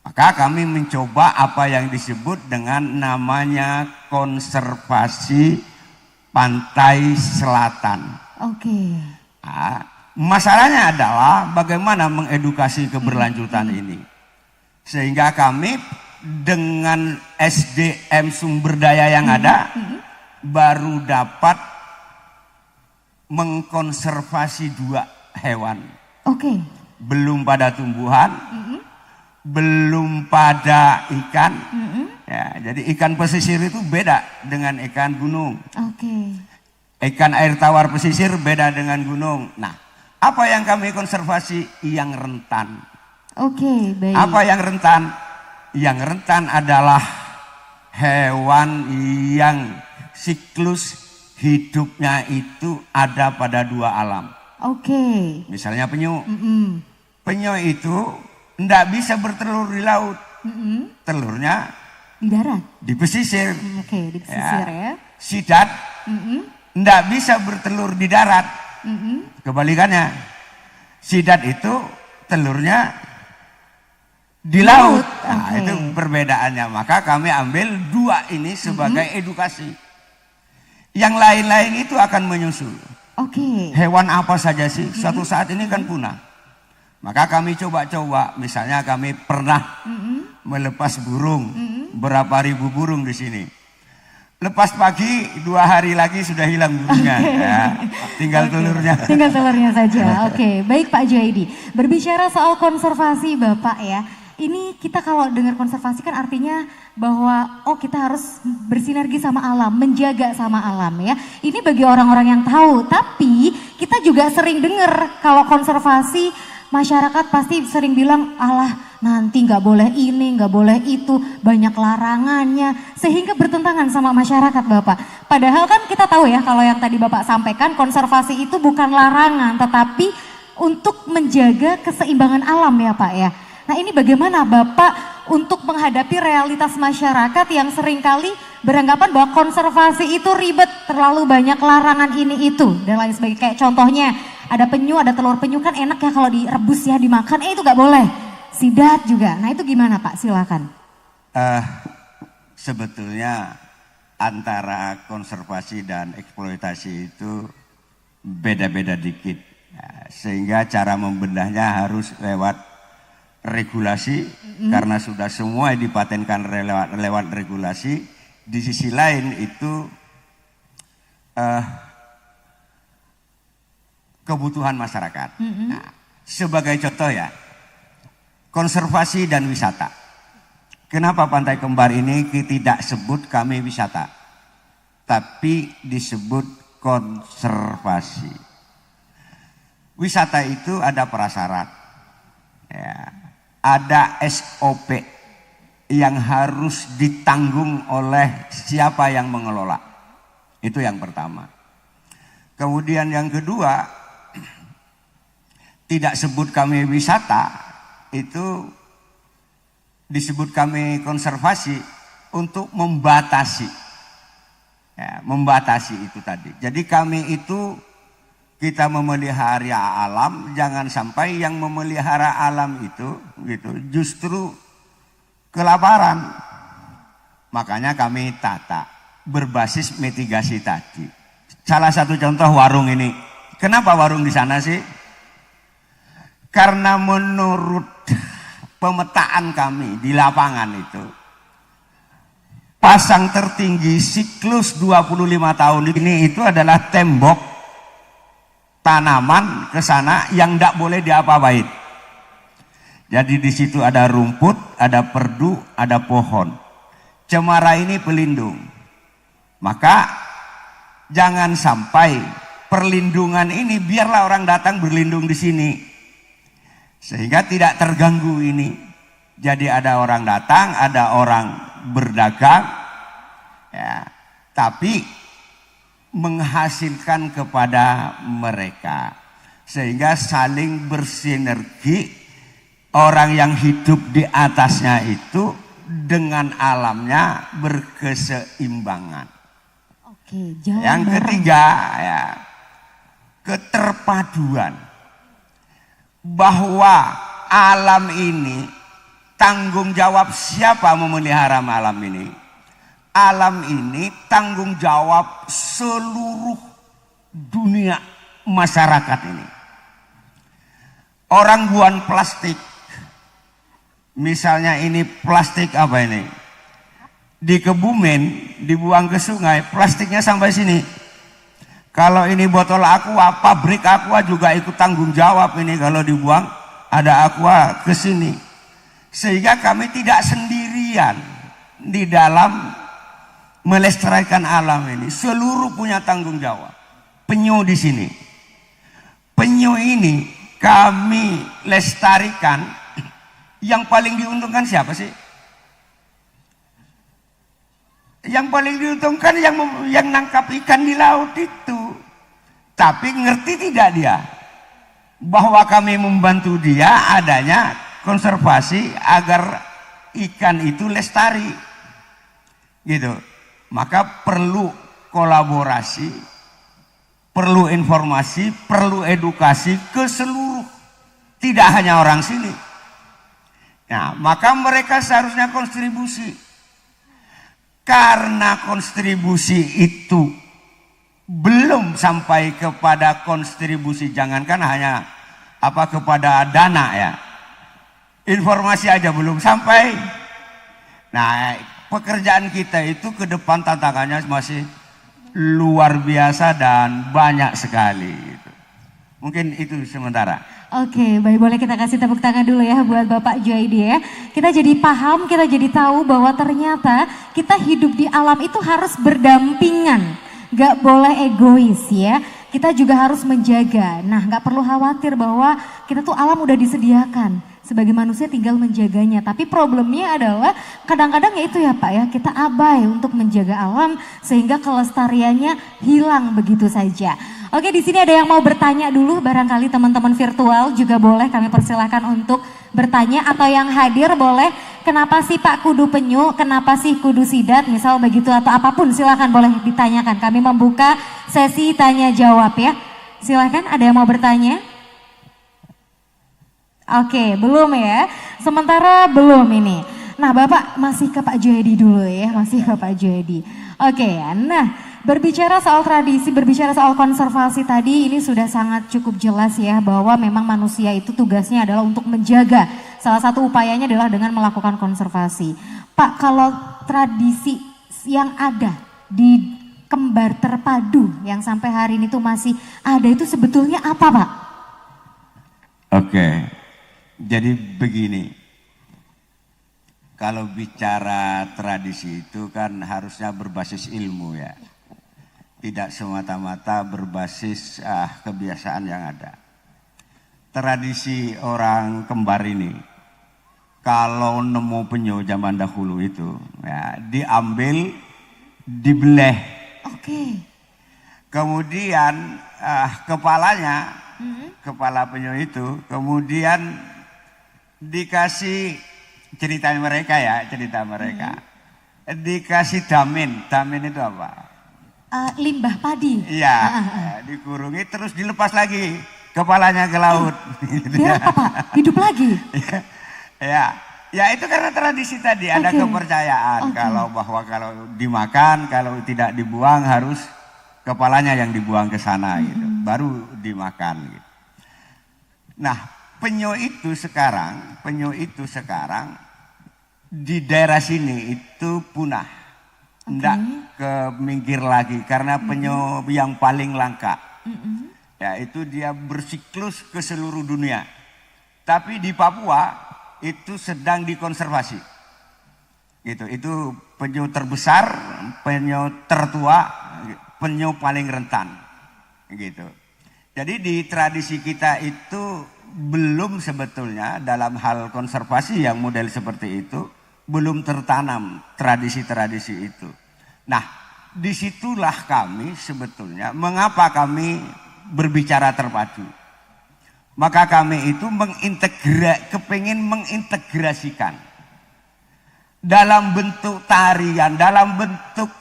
[SPEAKER 6] Maka kami mencoba apa yang disebut dengan namanya konservasi pantai selatan.
[SPEAKER 1] Oke.
[SPEAKER 6] Nah, masalahnya adalah bagaimana mengedukasi keberlanjutan ini. Sehingga kami dengan SDM sumber daya yang ada baru dapat mengkonservasi 2 hewan.
[SPEAKER 1] Oke.
[SPEAKER 6] Belum pada tumbuhan, belum pada ikan. Ya, jadi ikan pesisir itu beda dengan ikan gunung.
[SPEAKER 1] Oke.
[SPEAKER 6] Ikan air tawar pesisir beda dengan gunung. Nah, apa yang kami konservasi? Yang rentan.
[SPEAKER 1] Oke, baik.
[SPEAKER 6] Apa yang rentan? Yang rentan adalah hewan yang siklus hidupnya itu ada pada 2 alam.
[SPEAKER 1] Oke.
[SPEAKER 6] Misalnya penyu. Penyu itu ndak bisa bertelur di laut. Telurnya
[SPEAKER 1] Di darat.
[SPEAKER 6] di pesisir.
[SPEAKER 1] Oke, di pesisir ya.
[SPEAKER 6] Sidat ndak bisa bertelur di darat. Kebalikannya, sidat itu telurnya di laut. Nah,
[SPEAKER 1] Oke.
[SPEAKER 6] itu perbedaannya. Maka kami ambil dua ini sebagai edukasi. Yang lain-lain itu akan menyusul.
[SPEAKER 1] Oke.
[SPEAKER 6] Hewan apa saja sih suatu saat ini kan punah. Maka kami coba-coba, misalnya kami pernah melepas burung, berapa ribu burung di sini. Lepas pagi, 2 hari lagi sudah hilang burungnya, ya, tinggal telurnya.
[SPEAKER 1] Tinggal telurnya saja. Oke, baik Pak Juaidi. Berbicara soal konservasi Bapak ya, ini kita kalau dengar konservasi kan artinya bahwa kita harus bersinergi sama alam, menjaga sama alam ya. Ini bagi orang-orang yang tahu, tapi kita juga sering dengar kalau konservasi, masyarakat pasti sering bilang, alah nanti nggak boleh ini, nggak boleh itu, banyak larangannya, sehingga bertentangan sama masyarakat Bapak. Padahal kan kita tahu ya kalau yang tadi Bapak sampaikan, konservasi itu bukan larangan, tetapi untuk menjaga keseimbangan alam ya Pak ya. Nah ini bagaimana Bapak untuk menghadapi realitas masyarakat yang seringkali beranggapan bahwa konservasi itu ribet, terlalu banyak larangan ini itu, dan lain sebagainya. Kayak contohnya, ada penyu, ada telur penyu kan enak ya kalau direbus ya, dimakan, itu gak boleh. Sidat juga, nah itu gimana Pak? Silakan.
[SPEAKER 6] Sebetulnya antara konservasi dan eksploitasi itu beda-beda dikit. Ya, sehingga cara membendahnya harus lewat regulasi, karena sudah semua dipatenkan lewat regulasi. Di sisi lain itu kebutuhan masyarakat. Nah, sebagai contoh ya, konservasi dan wisata. Kenapa Pantai Kembar ini tidak sebut kami wisata, tapi disebut konservasi. Wisata itu ada prasyarat, ya, ada SOP yang harus ditanggung oleh siapa yang mengelola. Itu yang pertama. Kemudian yang kedua, tidak sebut kami wisata, itu disebut kami konservasi untuk membatasi. Ya, membatasi itu tadi. Jadi kami itu kita memelihara alam, jangan sampai yang memelihara alam itu gitu justru kelaparan. Makanya kami tata berbasis mitigasi tadi. Salah satu contoh warung ini. Kenapa warung di sana sih? Karena menurut pemetaan kami di lapangan itu, pasang tertinggi siklus 25 tahun ini itu adalah tembok tanaman ke sana yang tidak boleh diapa-apain. Jadi di situ ada rumput, ada perdu, ada pohon. Cemara ini pelindung. Maka jangan sampai perlindungan ini biarlah orang datang berlindung di sini. Sehingga tidak terganggu ini. Jadi ada orang datang, ada orang berdagang, ya, tapi menghasilkan kepada mereka. Sehingga saling bersinergi, orang yang hidup di atasnya itu dengan alamnya berkeseimbangan.
[SPEAKER 1] Oke, jalan
[SPEAKER 6] Yang
[SPEAKER 1] bareng.
[SPEAKER 6] ketiga ya, keterpaduan. Bahwa alam ini tanggung jawab siapa memelihara alam ini? Alam ini tanggung jawab seluruh dunia masyarakat ini. Orang buang plastik, misalnya ini plastik apa ini? Di Kebumen dibuang ke sungai, plastiknya sampai sini. Kalau ini botol aqua, pabrik aqua juga ikut tanggung jawab ini kalau dibuang ada aqua ke sini. Sehingga kami tidak sendirian di dalam melestarikan alam ini. Seluruh punya tanggung jawab. Penyu di sini. Penyu ini kami lestarikan. Yang paling diuntungkan siapa sih? Yang paling diuntungkan yang nangkap ikan di laut itu. Tapi ngerti tidak dia bahwa kami membantu dia adanya konservasi agar ikan itu lestari gitu. Maka perlu kolaborasi, perlu informasi, perlu edukasi ke seluruh, tidak hanya orang sini. Nah, maka mereka seharusnya kontribusi. Karena kontribusi itu belum sampai kepada kontribusi, jangankan hanya kepada dana ya, informasi aja belum sampai. Nah, pekerjaan kita itu ke depan tantangannya masih luar biasa dan banyak sekali gitu. Mungkin itu sementara.
[SPEAKER 1] Oke, baik, boleh kita kasih tepuk tangan dulu ya buat Bapak Juaidi ya. Kita jadi paham, kita jadi tahu bahwa ternyata kita hidup di alam itu harus berdampingan. Gak boleh egois ya. Kita juga harus menjaga. Nah, gak perlu khawatir bahwa kita tuh alam udah disediakan. Sebagai manusia tinggal menjaganya. Tapi problemnya adalah kadang-kadang ya itu ya Pak ya, kita abai untuk menjaga alam sehingga kelestariannya hilang begitu saja. Oke, di sini ada yang mau bertanya dulu, barangkali teman-teman virtual juga boleh kami persilahkan untuk bertanya, atau yang hadir boleh, kenapa sih Pak kudu penyu, kenapa sih kudu sidat, misal begitu atau apapun, silahkan boleh ditanyakan. Kami membuka sesi tanya jawab ya. Silahkan, ada yang mau bertanya? Oke, belum ya. Sementara belum ini. Nah, Bapak masih ke Pak Juaidi dulu ya, masih ke Pak Juaidi. Oke ya, nah berbicara soal tradisi, berbicara soal konservasi tadi, ini sudah sangat cukup jelas ya bahwa memang manusia itu tugasnya adalah untuk menjaga. Salah satu upayanya adalah dengan melakukan konservasi. Pak, kalau tradisi yang ada di Kembar Terpadu yang sampai hari ini tuh masih ada itu sebetulnya apa Pak?
[SPEAKER 6] Oke, jadi begini. Kalau bicara tradisi itu kan harusnya berbasis ilmu ya. Tidak semata-mata berbasis kebiasaan yang ada. Tradisi orang Kembar ini, kalau nemu penyu zaman dahulu itu, ya, diambil, dibeleh.
[SPEAKER 1] Oke.
[SPEAKER 6] Kemudian kepalanya, kepala penyu itu, kemudian dikasih cerita mereka ya, cerita mereka. Dikasih damin, damin itu apa?
[SPEAKER 1] Limbah padi.
[SPEAKER 6] Iya, dikurungi terus dilepas lagi kepalanya ke laut.
[SPEAKER 1] Biar apa Pak? Hidup lagi?
[SPEAKER 6] Ya itu karena tradisi tadi, ada kepercayaan kalau dimakan, kalau tidak dibuang harus kepalanya yang dibuang ke sana gitu, baru dimakan gitu. Nah, penyu itu sekarang di daerah sini itu punah. Tidak ke minggir lagi karena penyu yang paling langka. Ya, itu dia bersiklus ke seluruh dunia. Tapi di Papua itu sedang dikonservasi. Gitu. Itu penyu terbesar, penyu tertua, penyu paling rentan. Gitu. Jadi di tradisi kita itu belum sebetulnya dalam hal konservasi yang model seperti itu belum tertanam tradisi-tradisi itu. Nah, disitulah kami sebetulnya mengapa kami berbicara terpadu. Maka kami itu kepingin mengintegrasikan dalam bentuk tarian, dalam bentuk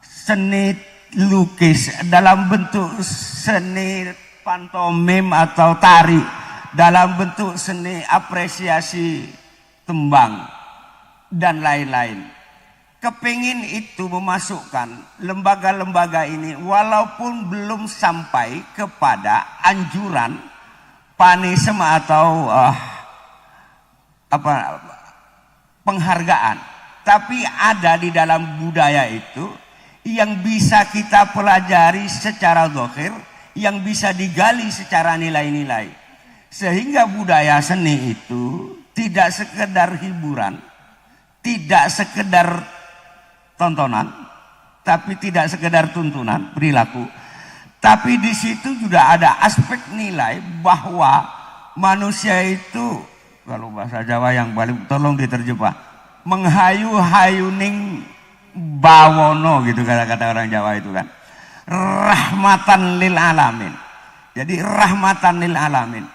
[SPEAKER 6] seni lukis, dalam bentuk seni pantomim atau tari, dalam bentuk seni apresiasi tembang dan lain-lain. Kepingin itu memasukkan lembaga-lembaga ini walaupun belum sampai kepada anjuran panisme atau penghargaan, tapi ada di dalam budaya itu yang bisa kita pelajari secara zahir, yang bisa digali secara nilai-nilai, sehingga budaya seni itu tidak sekedar hiburan, tidak sekedar tontonan, tapi tidak sekedar tuntunan perilaku, tapi di situ juga ada aspek nilai bahwa manusia itu, kalau bahasa Jawa yang paling tolong diterjemah, menghayuning bawono gitu kata-kata orang Jawa itu kan, rahmatan lil alamin. Jadi rahmatan lil alamin,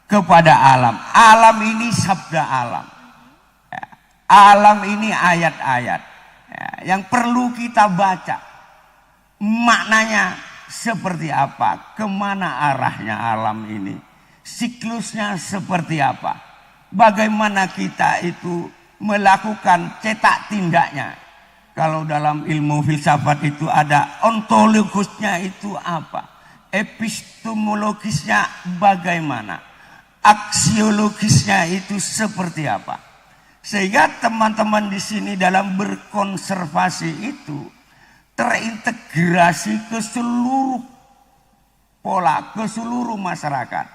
[SPEAKER 6] kepada alam. Alam ini sabda alam. Ya, alam ini ayat-ayat ya, yang perlu kita baca. Maknanya seperti apa? Kemana arahnya alam ini? Siklusnya seperti apa? Bagaimana kita itu melakukan cetak tindaknya? Kalau dalam ilmu filsafat itu ada ontologisnya itu apa? Epistemologisnya bagaimana? Aksiologisnya itu seperti apa? Sehingga teman-teman di sini dalam berkonservasi itu terintegrasi ke seluruh pola, ke seluruh masyarakat,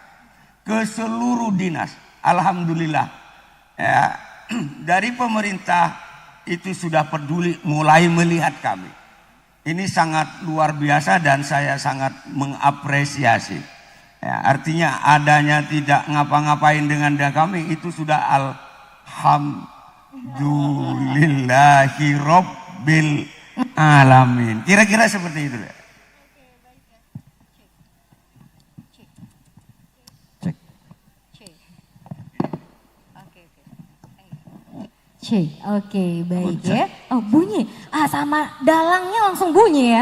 [SPEAKER 6] ke seluruh dinas. Alhamdulillah ya, dari pemerintah itu sudah peduli, mulai melihat kami. Ini sangat luar biasa dan saya sangat mengapresiasi. Ya, artinya adanya tidak ngapa-ngapain dengan kami itu sudah alhamdulillahi rabbil alamin. Kira-kira seperti itu ya.
[SPEAKER 1] Oke, baik ya. Oh, bunyi. Sama dalangnya langsung bunyi ya.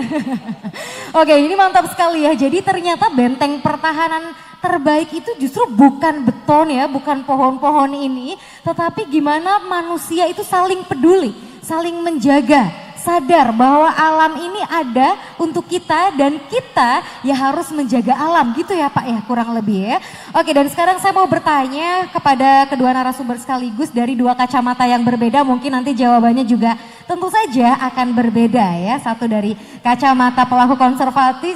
[SPEAKER 1] Oke, ini mantap sekali ya. Jadi ternyata benteng pertahanan terbaik itu justru bukan beton ya, bukan pohon-pohon ini, tetapi gimana manusia itu saling peduli, saling menjaga. Sadar bahwa alam ini ada untuk kita dan kita ya harus menjaga alam gitu ya Pak ya, kurang lebih ya. Oke, dan sekarang saya mau bertanya kepada kedua narasumber sekaligus dari dua kacamata yang berbeda, mungkin nanti jawabannya juga tentu saja akan berbeda ya. Satu dari kacamata pelaku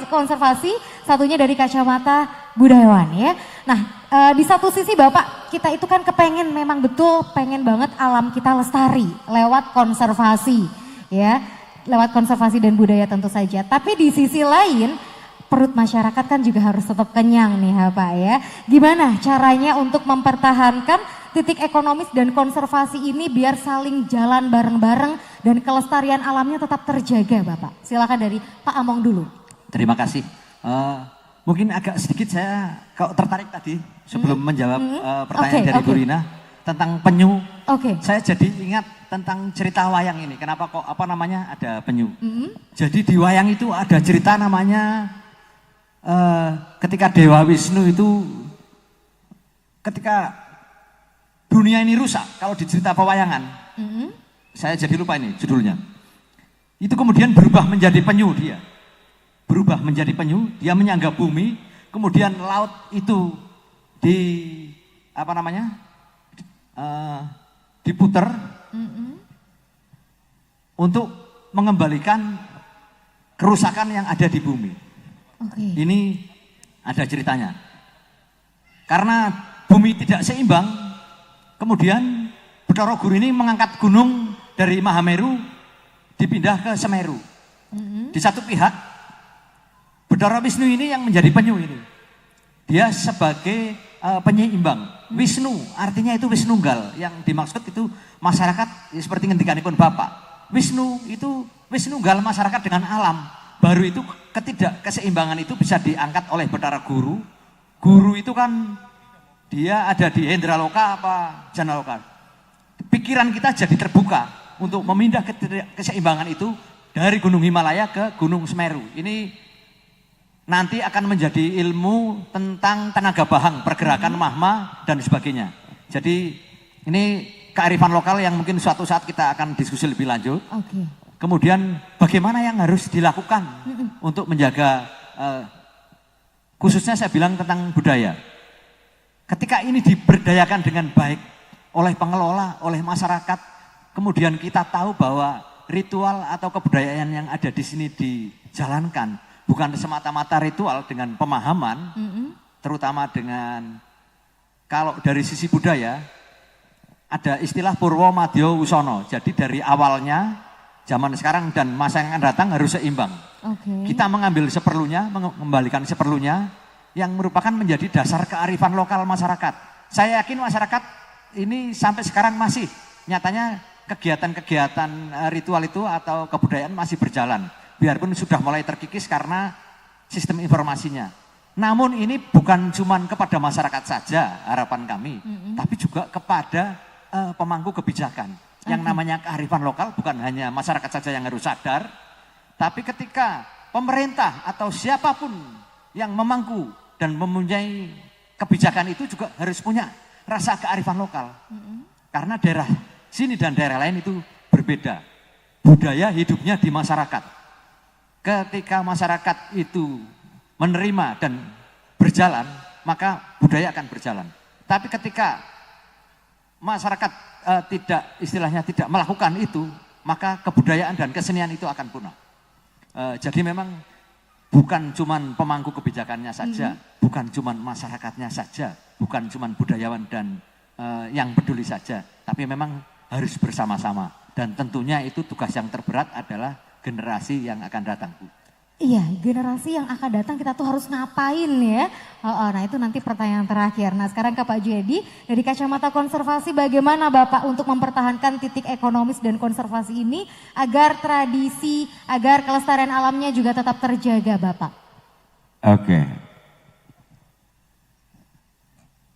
[SPEAKER 1] konservasi, satunya dari kacamata budayawan ya. Nah, di satu sisi Bapak, kita itu kan kepengen memang betul pengen banget alam kita lestari lewat konservasi. Ya, lewat konservasi dan budaya tentu saja. Tapi di sisi lain, perut masyarakat kan juga harus tetap kenyang nih ya Pak ya. Gimana caranya untuk mempertahankan titik ekonomis dan konservasi ini biar saling jalan bareng-bareng dan kelestarian alamnya tetap terjaga Bapak? Silakan dari Pak Among dulu.
[SPEAKER 5] Terima kasih. Mungkin agak sedikit saya kok tertarik tadi sebelum menjawab pertanyaan dari Bu Rina tentang penyu. Saya jadi ingat tentang cerita wayang ini. Kenapa kok ada penyu? Jadi di wayang itu ada cerita namanya ketika Dewa Wisnu itu ketika dunia ini rusak. Kalau di cerita pewayangan, saya jadi lupa ini judulnya. Itu kemudian berubah menjadi penyu dia. Berubah menjadi penyu, dia menyanggah bumi, kemudian laut itu diputer untuk mengembalikan kerusakan yang ada di bumi. Ini ada ceritanya. Karena bumi tidak seimbang, kemudian Bathara Guru ini mengangkat gunung dari Mahameru dipindah ke Semeru. Di satu pihak, Bathara Wisnu ini yang menjadi penyu ini. Dia sebagai penyeimbang. Wisnu artinya itu Wisnunggal, yang dimaksud itu masyarakat seperti ngendikanipun Bapak. Wisnu itu Wisnunggal masyarakat dengan alam. Baru itu keseimbangan itu bisa diangkat oleh Bathara Guru. Guru itu kan dia ada di Hendraloka apa Janaloka. Pikiran kita jadi terbuka untuk memindah keseimbangan itu dari Gunung Himalaya ke Gunung Semeru. Ini nanti akan menjadi ilmu tentang tenaga bahang, pergerakan magma dan sebagainya. Jadi ini kearifan lokal yang mungkin suatu saat kita akan diskusi lebih lanjut. Kemudian bagaimana yang harus dilakukan untuk menjaga, khususnya saya bilang tentang budaya. Ketika ini diberdayakan dengan baik oleh pengelola, oleh masyarakat, kemudian kita tahu bahwa ritual atau kebudayaan yang ada di sini dijalankan. Bukan semata-mata ritual dengan pemahaman, terutama dengan, kalau dari sisi budaya, ada istilah Purwo Madya Wusono. Jadi dari awalnya, zaman sekarang dan masa yang akan datang harus seimbang. Kita mengambil seperlunya, mengembalikan seperlunya, yang merupakan menjadi dasar kearifan lokal masyarakat. Saya yakin masyarakat ini sampai sekarang masih, nyatanya kegiatan-kegiatan ritual itu atau kebudayaan masih berjalan. Biarpun sudah mulai terkikis karena sistem informasinya. Namun ini bukan cuma kepada masyarakat saja harapan kami, tapi juga kepada pemangku kebijakan. Yang namanya kearifan lokal bukan hanya masyarakat saja yang harus sadar, tapi ketika pemerintah atau siapapun yang memangku dan mempunyai kebijakan itu juga harus punya rasa kearifan lokal. Karena daerah sini dan daerah lain itu berbeda. Budaya hidupnya di masyarakat. Ketika masyarakat itu menerima dan berjalan, maka budaya akan berjalan. Tapi ketika masyarakat tidak melakukan itu, maka kebudayaan dan kesenian itu akan punah. Jadi memang bukan cuman pemangku kebijakannya saja, bukan cuman masyarakatnya saja, bukan cuman budayawan dan yang peduli saja, tapi memang harus bersama-sama. Dan tentunya itu tugas yang terberat adalah generasi yang akan datang, Bu.
[SPEAKER 1] Iya, generasi yang akan datang kita tuh harus ngapain ya? Nah itu nanti pertanyaan terakhir. Nah sekarang ke Pak Juyadi, dari kacamata konservasi bagaimana Bapak untuk mempertahankan titik ekonomis dan konservasi ini agar tradisi, agar kelestarian alamnya juga tetap terjaga Bapak?
[SPEAKER 6] Oke.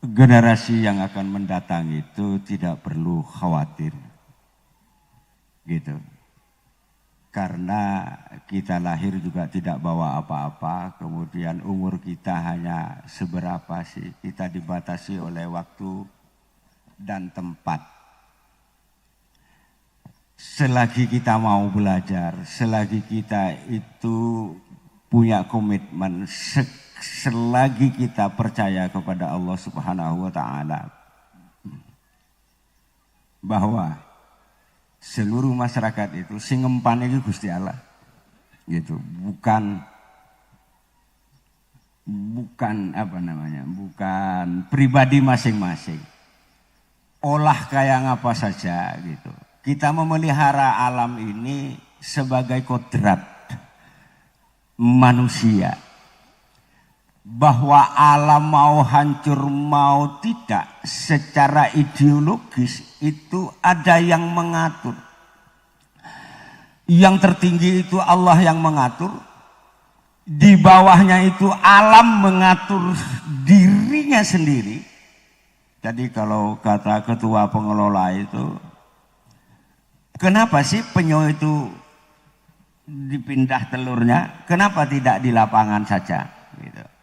[SPEAKER 6] Generasi yang akan mendatang itu tidak perlu khawatir. Gitu. Karena kita lahir juga tidak bawa apa-apa, kemudian umur kita hanya seberapa sih, kita dibatasi oleh waktu dan tempat. Selagi kita mau belajar, selagi kita itu punya komitmen, selagi kita percaya kepada Allah Subhanahu wa Ta'ala, bahwa seluruh masyarakat itu sing ngempan iki Gusti Allah. Gitu. Bukan pribadi masing-masing. Olah kayak apa saja gitu. Kita memelihara alam ini sebagai kodrat manusia. Bahwa alam mau hancur mau tidak secara ideologis itu ada yang mengatur. Yang tertinggi itu Allah yang mengatur. Di bawahnya itu alam mengatur dirinya sendiri. Jadi kalau kata ketua pengelola itu, kenapa sih penyu itu dipindah telurnya? Kenapa tidak di lapangan saja? Gitu.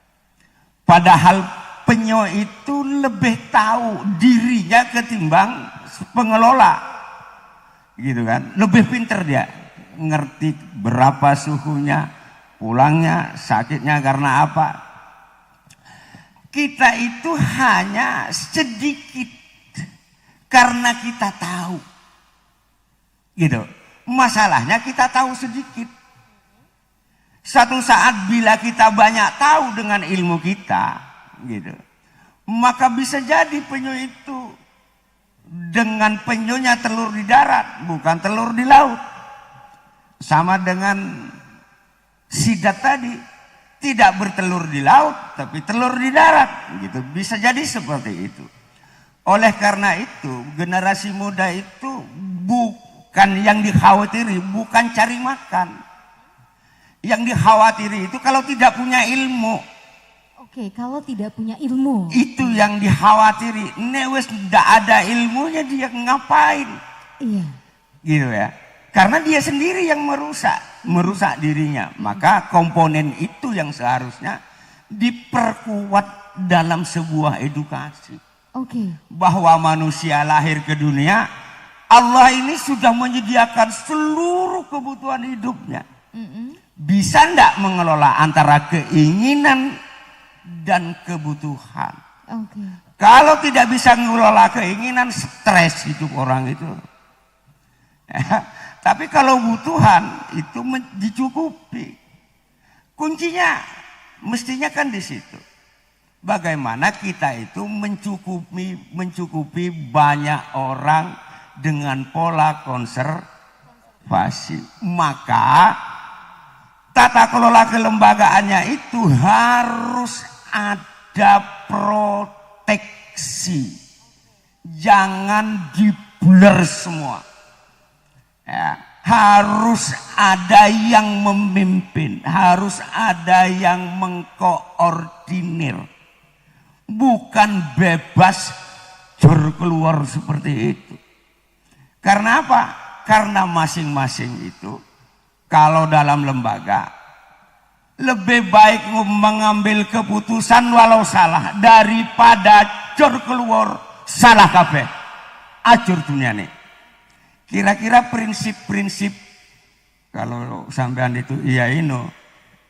[SPEAKER 6] Padahal penyu itu lebih tahu dirinya ketimbang pengelola, gitu kan? Lebih pinter dia, ngerti berapa suhunya, pulangnya, sakitnya karena apa. Kita itu hanya sedikit karena kita tahu, gitu. Masalahnya kita tahu sedikit. Satu saat bila kita banyak tahu dengan ilmu kita, gitu, maka bisa jadi penyu itu dengan penyunya telur di darat, bukan telur di laut. Sama dengan sidat tadi, tidak bertelur di laut, tapi telur di darat, gitu. Bisa jadi seperti itu. Oleh karena itu, generasi muda itu bukan yang dikhawatiri, bukan cari makan. Yang dikhawatiri itu kalau tidak punya ilmu.
[SPEAKER 1] Oke, kalau tidak punya ilmu.
[SPEAKER 6] Itu yang dikhawatiri. Newes tidak ada ilmunya dia ngapain?
[SPEAKER 1] Iya.
[SPEAKER 6] Gitu ya. Karena dia sendiri yang merusak dirinya. Maka komponen itu yang seharusnya diperkuat dalam sebuah edukasi.
[SPEAKER 1] Oke.
[SPEAKER 6] Bahwa manusia lahir ke dunia, Allah ini sudah menyediakan seluruh kebutuhan hidupnya. Bisa enggak mengelola antara keinginan dan kebutuhan?
[SPEAKER 1] Okay.
[SPEAKER 6] Kalau tidak bisa mengelola keinginan, stres hidup orang itu. Tapi kalau kebutuhan itu dicukupi. Kuncinya mestinya kan di situ. Bagaimana kita itu mencukupi banyak orang dengan pola konservasi. Maka tata kelola kelembagaannya itu harus ada proteksi. Jangan dibler semua. Ya, harus ada yang memimpin, harus ada yang mengkoordinir. Bukan bebas jor keluar seperti itu. Karena apa? Karena masing-masing itu kalau dalam lembaga lebih baik mengambil keputusan walau salah daripada jor keluar salah kabeh. Acur dunia nih. Kira-kira prinsip-prinsip kalau sampean itu iya ino,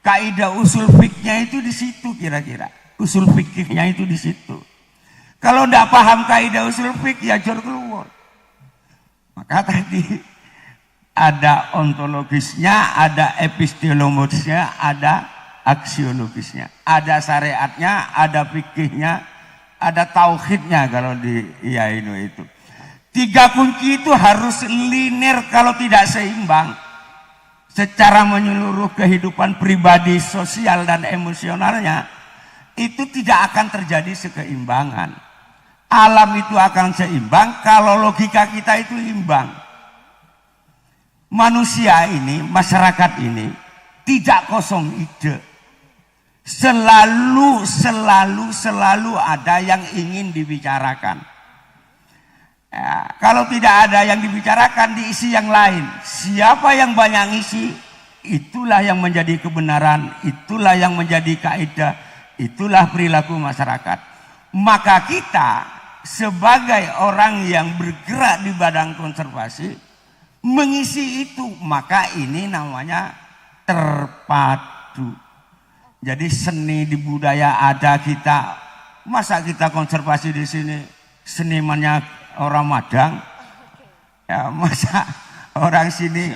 [SPEAKER 6] kaidah usul fikihnya itu di situ kira-kira. Usul fikihnya itu di situ. Kalau tidak paham kaidah usul fikih ya jor keluar. Maka tadi ada ontologisnya, ada epistemologisnya, ada aksiologisnya, ada syariatnya, ada fikihnya, ada tauhidnya kalau di Iainu itu. 3 kunci itu harus linear, kalau tidak seimbang secara menyeluruh kehidupan pribadi, sosial dan emosionalnya, itu tidak akan terjadi keseimbangan. Alam itu akan seimbang kalau logika kita itu imbang. Manusia ini, masyarakat ini tidak kosong ide. Selalu ada yang ingin dibicarakan. Ya, kalau tidak ada yang dibicarakan, diisi yang lain. Siapa yang banyak ngisi, itulah yang menjadi kebenaran, itulah yang menjadi kaidah, itulah perilaku masyarakat. Maka kita sebagai orang yang bergerak di badan konservasi mengisi itu, maka ini namanya terpadu. Jadi seni di budaya ada kita, masa kita konservasi di sini senimannya orang Madang, ya masa orang sini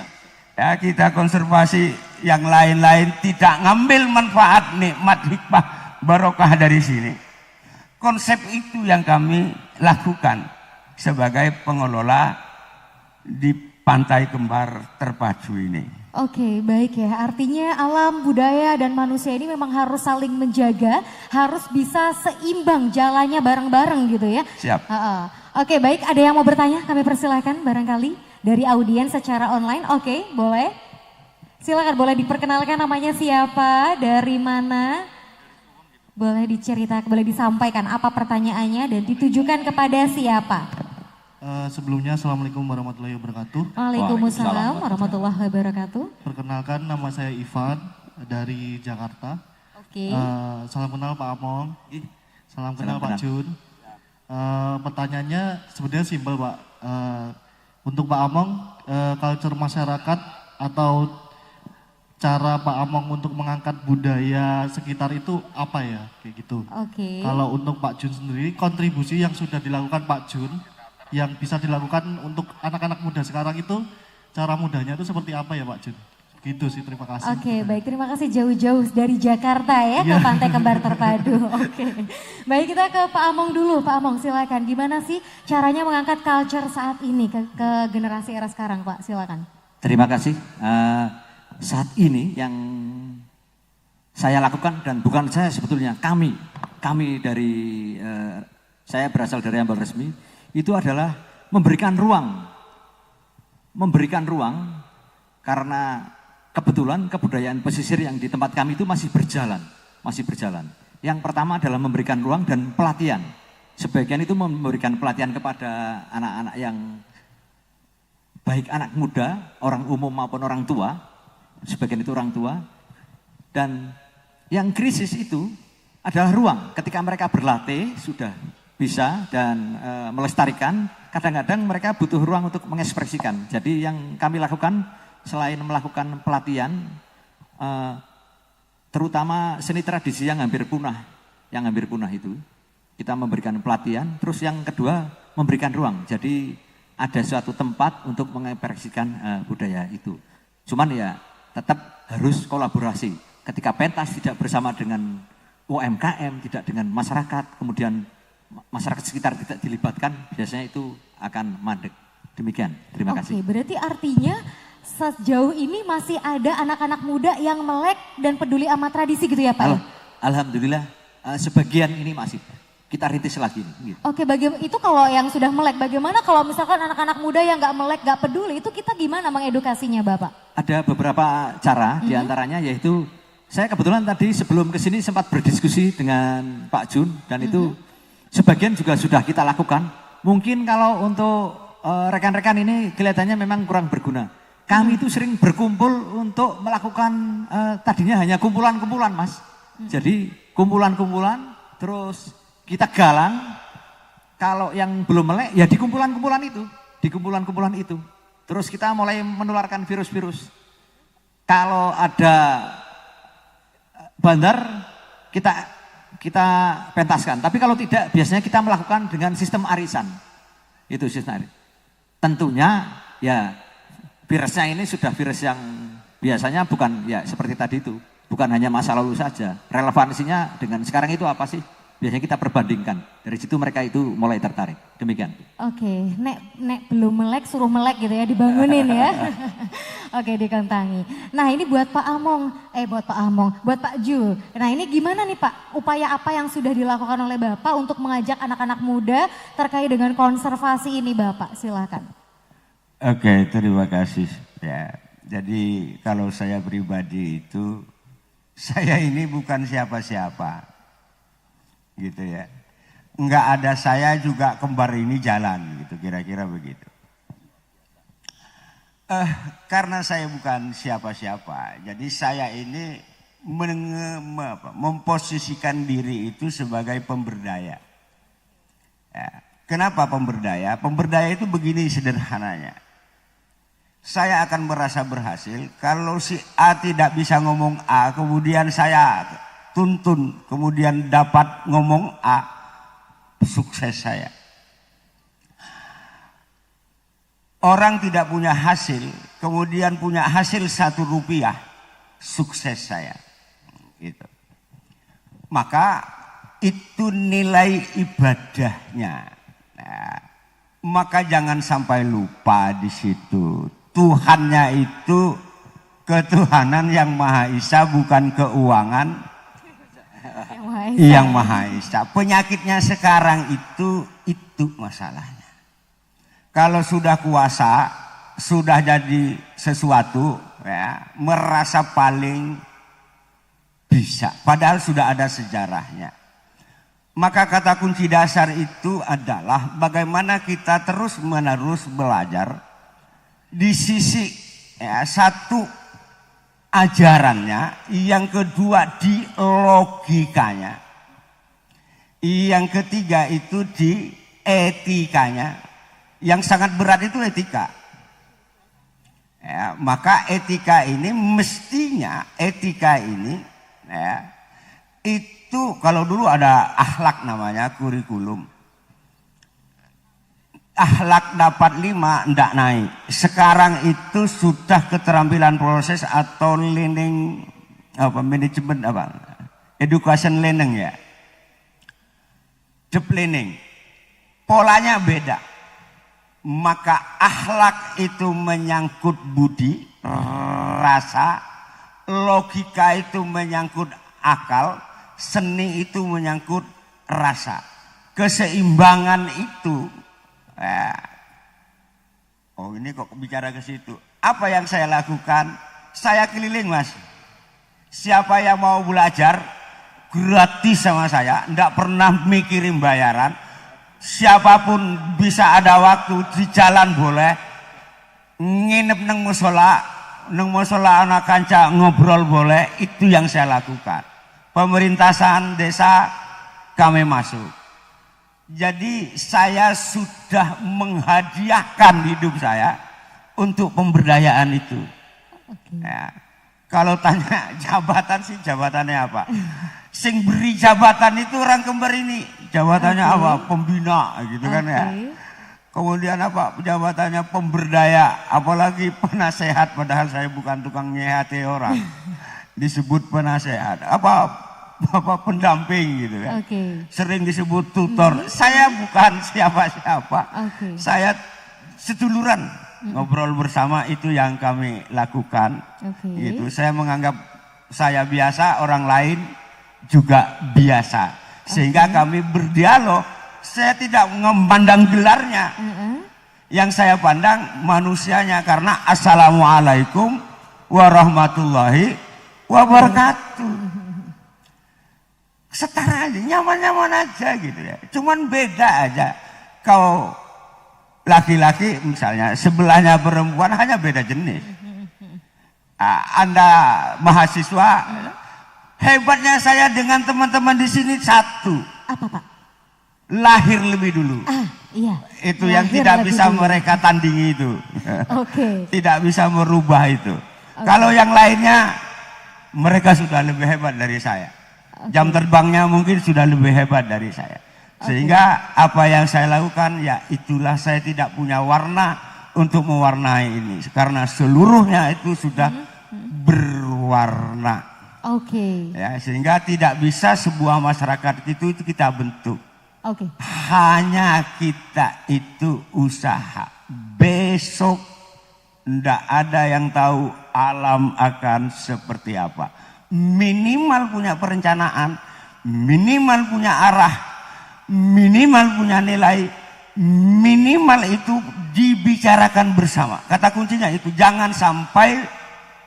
[SPEAKER 6] ya kita konservasi yang lain-lain tidak ngambil manfaat nikmat hikmah barokah dari sini. Konsep itu yang kami lakukan sebagai pengelola di Pantai Kembar Terpadu ini.
[SPEAKER 1] Oke, baik ya. Artinya alam, budaya, dan manusia ini memang harus saling menjaga, harus bisa seimbang jalannya bareng-bareng gitu ya.
[SPEAKER 6] Siap.
[SPEAKER 1] Oke, baik. Ada yang mau bertanya? Kami persilahkan barangkali dari audiens secara online. Oke, boleh. Silakan, boleh diperkenalkan namanya siapa, dari mana? Boleh diceritakan, boleh disampaikan apa pertanyaannya dan ditujukan kepada siapa?
[SPEAKER 7] Sebelumnya Assalamualaikum warahmatullahi wabarakatuh.
[SPEAKER 1] Waalaikumsalam warahmatullahi wabarakatuh.
[SPEAKER 7] Perkenalkan, nama saya Ivan dari Jakarta.
[SPEAKER 1] Oke.
[SPEAKER 7] Salam kenal Pak Among. Salam kenal Pak Jun. Pertanyaannya sebenarnya simpel Pak. Untuk Pak Among, culture masyarakat atau cara Pak Among untuk mengangkat budaya sekitar itu apa ya, kayak gitu.
[SPEAKER 1] Oke.
[SPEAKER 7] Kalau untuk Pak Jun sendiri, kontribusi yang sudah dilakukan Pak Jun yang bisa dilakukan untuk anak-anak muda sekarang itu, cara mudahnya itu seperti apa ya Pak Jun? Gitu sih, terima kasih.
[SPEAKER 1] Oke, baik, terima kasih jauh-jauh dari Jakarta ya ke Pantai Kembar Terpadu. Oke, baik, kita ke Pak Among dulu. Pak Among silakan, gimana sih caranya mengangkat culture saat ini ke generasi era sekarang Pak, silakan.
[SPEAKER 5] Terima kasih. Saat ini yang saya lakukan, dan bukan saya sebetulnya, kami dari, saya berasal dari Ambal Resmi, itu adalah memberikan ruang karena kebetulan kebudayaan pesisir yang di tempat kami itu masih berjalan. Yang pertama adalah memberikan ruang dan pelatihan. Sebagian itu memberikan pelatihan kepada anak-anak yang baik anak muda, orang umum maupun orang tua. Sebagian itu orang tua. Dan yang krisis itu adalah ruang. Ketika mereka berlatih sudah bisa dan melestarikan, kadang-kadang mereka butuh ruang untuk mengekspresikan. Jadi yang kami lakukan selain melakukan pelatihan, terutama seni tradisi yang hampir punah itu, kita memberikan pelatihan. Terus yang kedua memberikan ruang. Jadi ada suatu tempat untuk mengekspresikan budaya itu. Cuman ya tetap harus kolaborasi. Ketika pentas tidak bersama dengan UMKM, tidak dengan masyarakat, kemudian masyarakat sekitar tidak dilibatkan, biasanya itu akan mandek. Demikian, terima kasih.
[SPEAKER 1] Oke, berarti artinya sejauh ini masih ada anak-anak muda yang melek dan peduli sama tradisi gitu ya Pak?
[SPEAKER 5] Alhamdulillah, sebagian ini masih. kita rintis lagi. Gitu.
[SPEAKER 1] Oke, itu kalau yang sudah melek, bagaimana kalau misalkan anak-anak muda yang nggak melek, nggak peduli, itu kita gimana mengedukasinya Bapak?
[SPEAKER 5] Ada beberapa cara, diantaranya yaitu saya kebetulan tadi sebelum kesini sempat berdiskusi dengan Pak Jun dan itu sebagian juga sudah kita lakukan. Mungkin kalau untuk rekan-rekan ini kelihatannya memang kurang berguna. Kami itu sering berkumpul untuk melakukan tadinya hanya kumpulan-kumpulan Mas. Jadi kumpulan-kumpulan terus kita galang, kalau yang belum melek ya di kumpulan-kumpulan itu, Terus kita mulai menularkan virus-virus. Kalau ada bandar kita pentaskan. Tapi kalau tidak biasanya kita melakukan dengan sistem arisan. Itu sistem arisan. Tentunya ya virusnya ini sudah virus yang biasanya bukan ya seperti tadi itu. Bukan hanya masa lalu saja. Relevansinya dengan sekarang itu apa sih? Biasanya kita perbandingkan. Dari situ mereka itu mulai tertarik. Demikian.
[SPEAKER 1] Oke, nek belum melek suruh melek gitu ya, dibangunin ya. Oke, dikentangi. Nah ini buat Pak Among, buat Pak Ju. Nah ini gimana nih Pak, upaya apa yang sudah dilakukan oleh Bapak untuk mengajak anak-anak muda terkait dengan konservasi ini Bapak, silakan.
[SPEAKER 6] Oke, terima kasih. Ya, jadi kalau saya pribadi itu, saya ini bukan siapa-siapa. Gitu ya, nggak ada saya juga kembar ini jalan gitu, kira-kira begitu. Karena saya bukan siapa-siapa, jadi saya ini memposisikan diri itu sebagai pemberdaya. Ya, kenapa pemberdaya? Pemberdaya itu begini sederhananya. Saya akan merasa berhasil kalau si A tidak bisa ngomong A, kemudian saya tuntun, kemudian dapat ngomong A, sukses saya. Orang tidak punya hasil, kemudian punya hasil 1 rupiah, sukses saya. Gitu. Maka itu nilai ibadahnya. Nah, maka jangan sampai lupa di situ. Tuhannya itu ketuhanan yang Maha Esa, bukan keuangan yang Maha Esa. Penyakitnya sekarang itu masalahnya. Kalau sudah kuasa, sudah jadi sesuatu, ya, merasa paling bisa. Padahal sudah ada sejarahnya. Maka kata kunci dasar itu adalah bagaimana kita terus-menerus belajar di sisi ya, satu ajarannya, yang kedua di logikanya, yang ketiga itu di etikanya. Yang sangat berat itu etika. Ya, maka etika ini mestinya ya, itu kalau dulu ada akhlak namanya kurikulum. Akhlak dapat 5 ndak naik. Sekarang itu sudah keterampilan proses atau learning manajemen education learning ya. Deep learning. Polanya beda. Maka akhlak itu menyangkut budi, rasa, logika itu menyangkut akal, seni itu menyangkut rasa. Keseimbangan itu oh ini kok bicara ke situ. Apa yang saya lakukan? Saya keliling Mas. Siapa yang mau belajar gratis sama saya, enggak pernah mikirin bayaran. Siapapun bisa ada waktu di jalan boleh. Nginep neng musola anak kanca ngobrol boleh. Itu yang saya lakukan. Pemerintahan desa kami masuk. Jadi saya sudah menghadiahkan hidup saya untuk pemberdayaan itu. Ya, kalau tanya jabatan sih jabatannya apa? Sing beri jabatan itu orang kembar ini. Jabatannya apa? Pembina gitu kan ya. Kemudian apa? Jabatannya pemberdaya. Apalagi penasehat, padahal saya bukan tukang nyehati orang. Disebut penasehat. Apa pendamping gitu kan. Sering disebut tutor. Saya bukan siapa-siapa. Saya seduluran. Ngobrol bersama itu yang kami lakukan. Gitu. Saya menganggap saya biasa, orang lain juga biasa. Sehingga kami berdialog. Saya tidak memandang gelarnya. Yang saya pandang manusianya, karena assalamualaikum warahmatullahi wabarakatuh. Setara aja, nyaman-nyaman aja gitu ya. Cuman beda aja. Kau laki-laki misalnya, sebelahnya perempuan, hanya beda jenis. Anda mahasiswa, hebatnya saya dengan teman-teman di sini satu.
[SPEAKER 1] Apa Pak?
[SPEAKER 6] Lahir lebih dulu.
[SPEAKER 1] Iya.
[SPEAKER 6] Itu yang
[SPEAKER 1] Lahir
[SPEAKER 6] tidak
[SPEAKER 1] lebih
[SPEAKER 6] bisa
[SPEAKER 1] dulu.
[SPEAKER 6] mereka tandingi itu.
[SPEAKER 1] Oke.
[SPEAKER 6] Tidak bisa merubah itu. Kalau yang lainnya, mereka sudah lebih hebat dari saya. Jam terbangnya mungkin sudah lebih hebat dari saya. Sehingga apa yang saya lakukan, ya itulah, saya tidak punya warna untuk mewarnai ini. Karena seluruhnya itu sudah berwarna.
[SPEAKER 1] Oke.
[SPEAKER 6] Ya, sehingga tidak bisa sebuah masyarakat itu kita bentuk.
[SPEAKER 1] Oke.
[SPEAKER 6] Hanya kita itu usaha. Besok tidak ada yang tahu alam akan seperti apa. Minimal punya perencanaan, minimal punya arah, minimal punya nilai, minimal itu dibicarakan bersama. Kata kuncinya itu, jangan sampai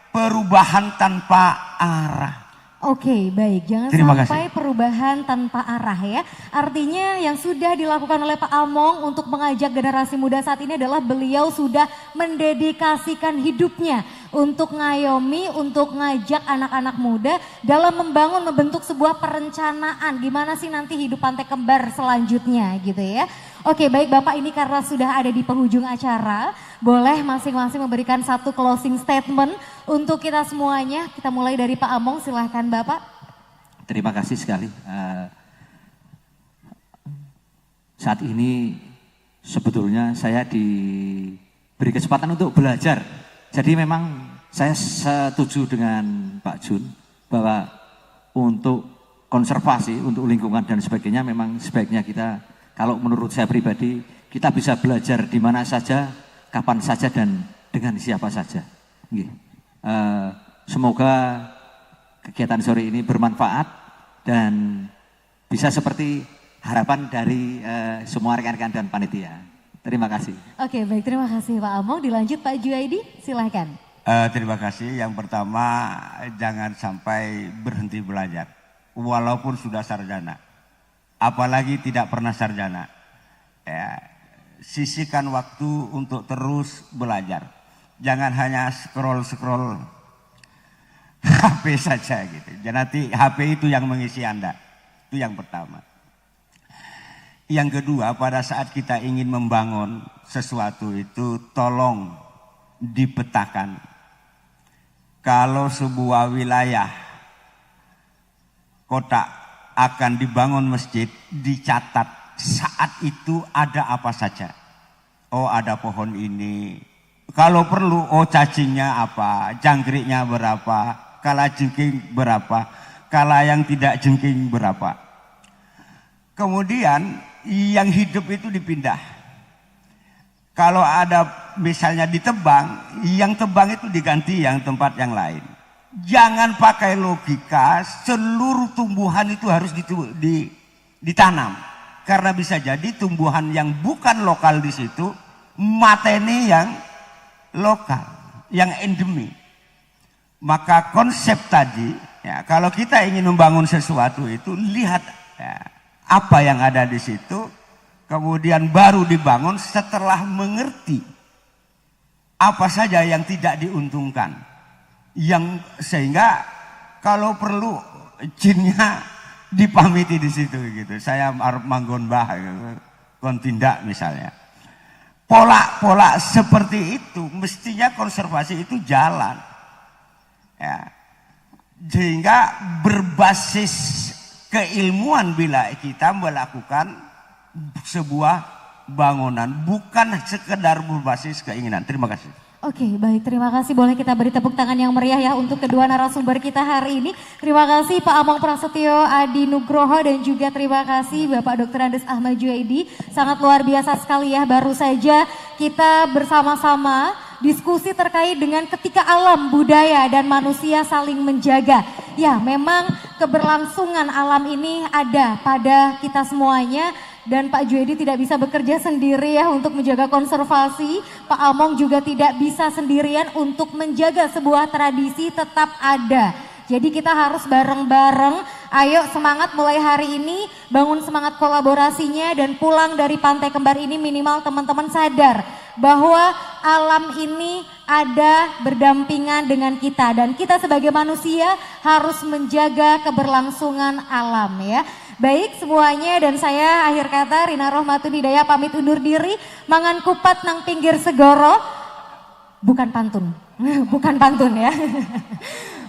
[SPEAKER 6] perubahan tanpa arah.
[SPEAKER 1] Oke, baik. Jangan
[SPEAKER 6] Terima
[SPEAKER 1] sampai
[SPEAKER 6] kasih.
[SPEAKER 1] perubahan tanpa arah ya. Artinya yang sudah dilakukan oleh Pak Among untuk mengajak generasi muda saat ini adalah beliau sudah mendedikasikan hidupnya untuk ngayomi, untuk ngajak anak-anak muda dalam membangun, membentuk sebuah perencanaan gimana sih nanti hidup Pantai Kembar selanjutnya gitu ya. Oke, baik Bapak, ini karena sudah ada di penghujung acara, boleh masing-masing memberikan satu closing statement untuk kita semuanya. Kita mulai dari Pak Among, silahkan Bapak.
[SPEAKER 5] Terima kasih sekali. Saat ini sebetulnya saya diberi kesempatan untuk belajar. Jadi memang saya setuju dengan Pak Jun bahwa untuk konservasi, untuk lingkungan dan sebagainya, memang sebaiknya kita, kalau menurut saya pribadi, kita bisa belajar di mana saja, kapan saja, dan dengan siapa saja. Semoga kegiatan sore ini bermanfaat dan bisa seperti harapan dari semua rekan-rekan dan panitia. Terima kasih.
[SPEAKER 1] Oke, baik, terima kasih Pak Among. Dilanjut Pak Juaidi, silahkan.
[SPEAKER 6] Terima kasih. Yang pertama, jangan sampai berhenti belajar, walaupun sudah sarjana. Apalagi tidak pernah sarjana. Ya, sisihkan waktu untuk terus belajar. Jangan hanya scroll-scroll HP saja gitu. Jadi nanti HP itu yang mengisi Anda. Itu yang pertama. Yang kedua, pada saat kita ingin membangun sesuatu itu, tolong dipetakan. Kalau sebuah wilayah kota akan dibangun masjid, dicatat saat itu ada apa saja. Oh, ada pohon ini. Kalau perlu, oh cacingnya apa, jangkriknya berapa, kala jengking berapa, kala yang tidak jengking berapa. Kemudian yang hidup itu dipindah. Kalau ada misalnya ditebang, yang tebang itu diganti yang tempat yang lain. Jangan pakai logika seluruh tumbuhan itu harus ditanam. Karena bisa jadi tumbuhan yang bukan lokal di situ mateni yang lokal, yang endemi. Maka konsep tadi, ya, kalau kita ingin membangun sesuatu itu, lihat ya, apa yang ada di situ, kemudian baru dibangun setelah mengerti apa saja yang tidak diuntungkan. Yang sehingga kalau perlu jinnya dipamiti di situ gitu. Saya arep manggon bah gitu. Kon tindak misalnya. Pola-pola seperti itu mestinya konservasi itu jalan. Ya. Sehingga berbasis keilmuan bila kita melakukan sebuah bangunan, bukan sekedar berbasis keinginan. Terima kasih.
[SPEAKER 1] Oke, baik, terima kasih. Boleh kita beri tepuk tangan yang meriah ya untuk kedua narasumber kita hari ini. Terima kasih Pak Among Prasetyo Adi Nugroho dan juga terima kasih Bapak Dr. Andes Ahmad Juaidi. Sangat luar biasa sekali ya, baru saja kita bersama-sama diskusi terkait dengan ketika alam, budaya dan manusia saling menjaga. Ya, memang keberlangsungan alam ini ada pada kita semuanya. Dan Pak Juedi tidak bisa bekerja sendiri ya untuk menjaga konservasi. Pak Among juga tidak bisa sendirian untuk menjaga sebuah tradisi tetap ada. Jadi kita harus bareng-bareng, ayo semangat mulai hari ini, bangun semangat kolaborasinya dan pulang dari Pantai Kembar ini minimal teman-teman sadar bahwa alam ini ada berdampingan dengan kita dan kita sebagai manusia harus menjaga keberlangsungan alam ya. Baik semuanya dan saya akhir kata Rina Rohmatun Hidayah pamit undur diri. Mangan kupat nang pinggir segoro. Bukan pantun, bukan pantun ya.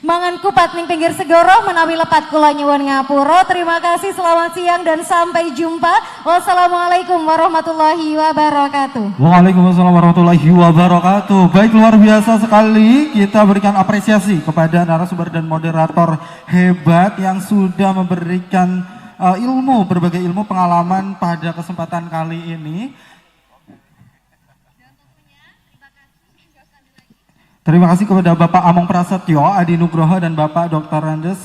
[SPEAKER 1] Mangan kupat ning pinggir segoro menawi lepat kula nyuwun ngapura. Terima kasih, selamat siang dan sampai jumpa. Wassalamualaikum warahmatullahi wabarakatuh.
[SPEAKER 2] Waalaikumsalam warahmatullahi wabarakatuh. Baik, luar biasa sekali. Kita berikan apresiasi kepada narasumber dan moderator hebat yang sudah memberikan ilmu, berbagai ilmu pengalaman pada kesempatan kali ini. Terima kasih kepada Bapak Among Prasetyo, Adi Nugroho dan Bapak Dr. Andes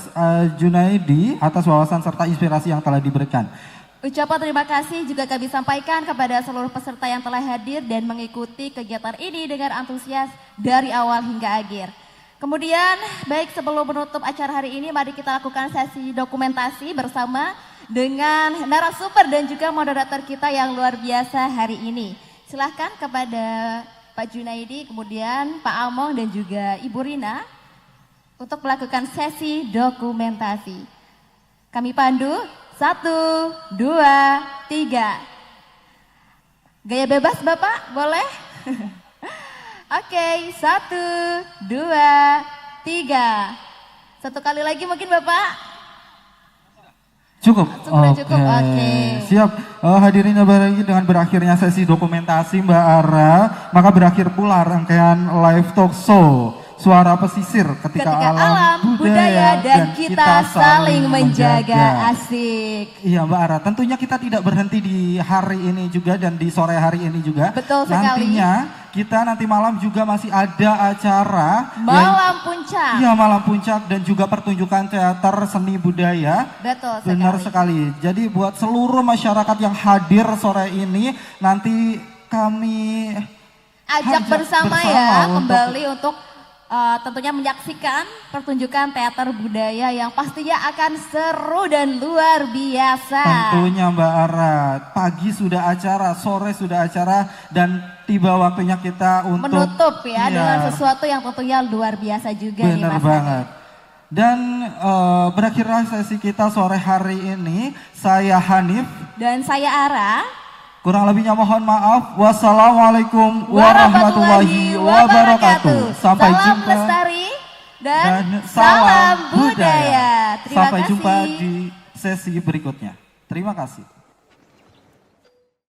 [SPEAKER 2] Junaidi atas wawasan serta inspirasi yang telah diberikan.
[SPEAKER 8] Ucapan terima kasih juga kami sampaikan kepada seluruh peserta yang telah hadir dan mengikuti kegiatan ini dengan antusias dari awal hingga akhir. Kemudian, baik sebelum menutup acara hari ini, mari kita lakukan sesi dokumentasi bersama dengan narasumber dan juga moderator kita yang luar biasa hari ini. Silahkan kepada Pak Junaidi, kemudian Pak Among dan juga Ibu Rina untuk melakukan sesi dokumentasi. Kami pandu, 1, 2, 3. Gaya bebas Bapak, boleh? Oke, 1, 2, 3. Satu kali lagi mungkin Bapak.
[SPEAKER 2] Cukup.
[SPEAKER 8] Cukup. Oke.
[SPEAKER 2] Siap. Hadirin lagi dengan berakhirnya sesi dokumentasi Mbak Ara, maka berakhir pula rangkaian live talk show Suara Pesisir ketika alam, budaya dan kita saling menjaga.
[SPEAKER 8] Asik.
[SPEAKER 2] Iya Mbak Ara, tentunya kita tidak berhenti di hari ini juga dan di sore hari ini juga.
[SPEAKER 8] Betul sekali.
[SPEAKER 2] Nantinya kita nanti malam juga masih ada acara
[SPEAKER 8] Malam Puncak.
[SPEAKER 2] Iya, Malam Puncak dan juga pertunjukan teater seni budaya.
[SPEAKER 8] Betul sekali.
[SPEAKER 2] Benar sekali. Jadi buat seluruh masyarakat yang hadir sore ini nanti kami
[SPEAKER 8] ajak bersama ya kembali untuk tentunya menyaksikan pertunjukan teater budaya yang pastinya akan seru dan luar biasa.
[SPEAKER 2] Tentunya Mbak Ara, pagi sudah acara, sore sudah acara dan tiba waktunya kita untuk
[SPEAKER 8] menutup ya dengan sesuatu yang tentunya luar biasa juga nih
[SPEAKER 2] Mas. Benar banget. Dan berakhirlah sesi kita sore hari ini. Saya Hanif
[SPEAKER 8] dan saya Ara.
[SPEAKER 2] Kurang lebihnya mohon maaf. Wassalamualaikum warahmatullahi wabarakatuh. Sampai
[SPEAKER 8] salam
[SPEAKER 2] jumpa.
[SPEAKER 8] Lestari dan salam budaya. Terima
[SPEAKER 2] Sampai
[SPEAKER 8] kasih.
[SPEAKER 2] jumpa di sesi berikutnya. Terima kasih.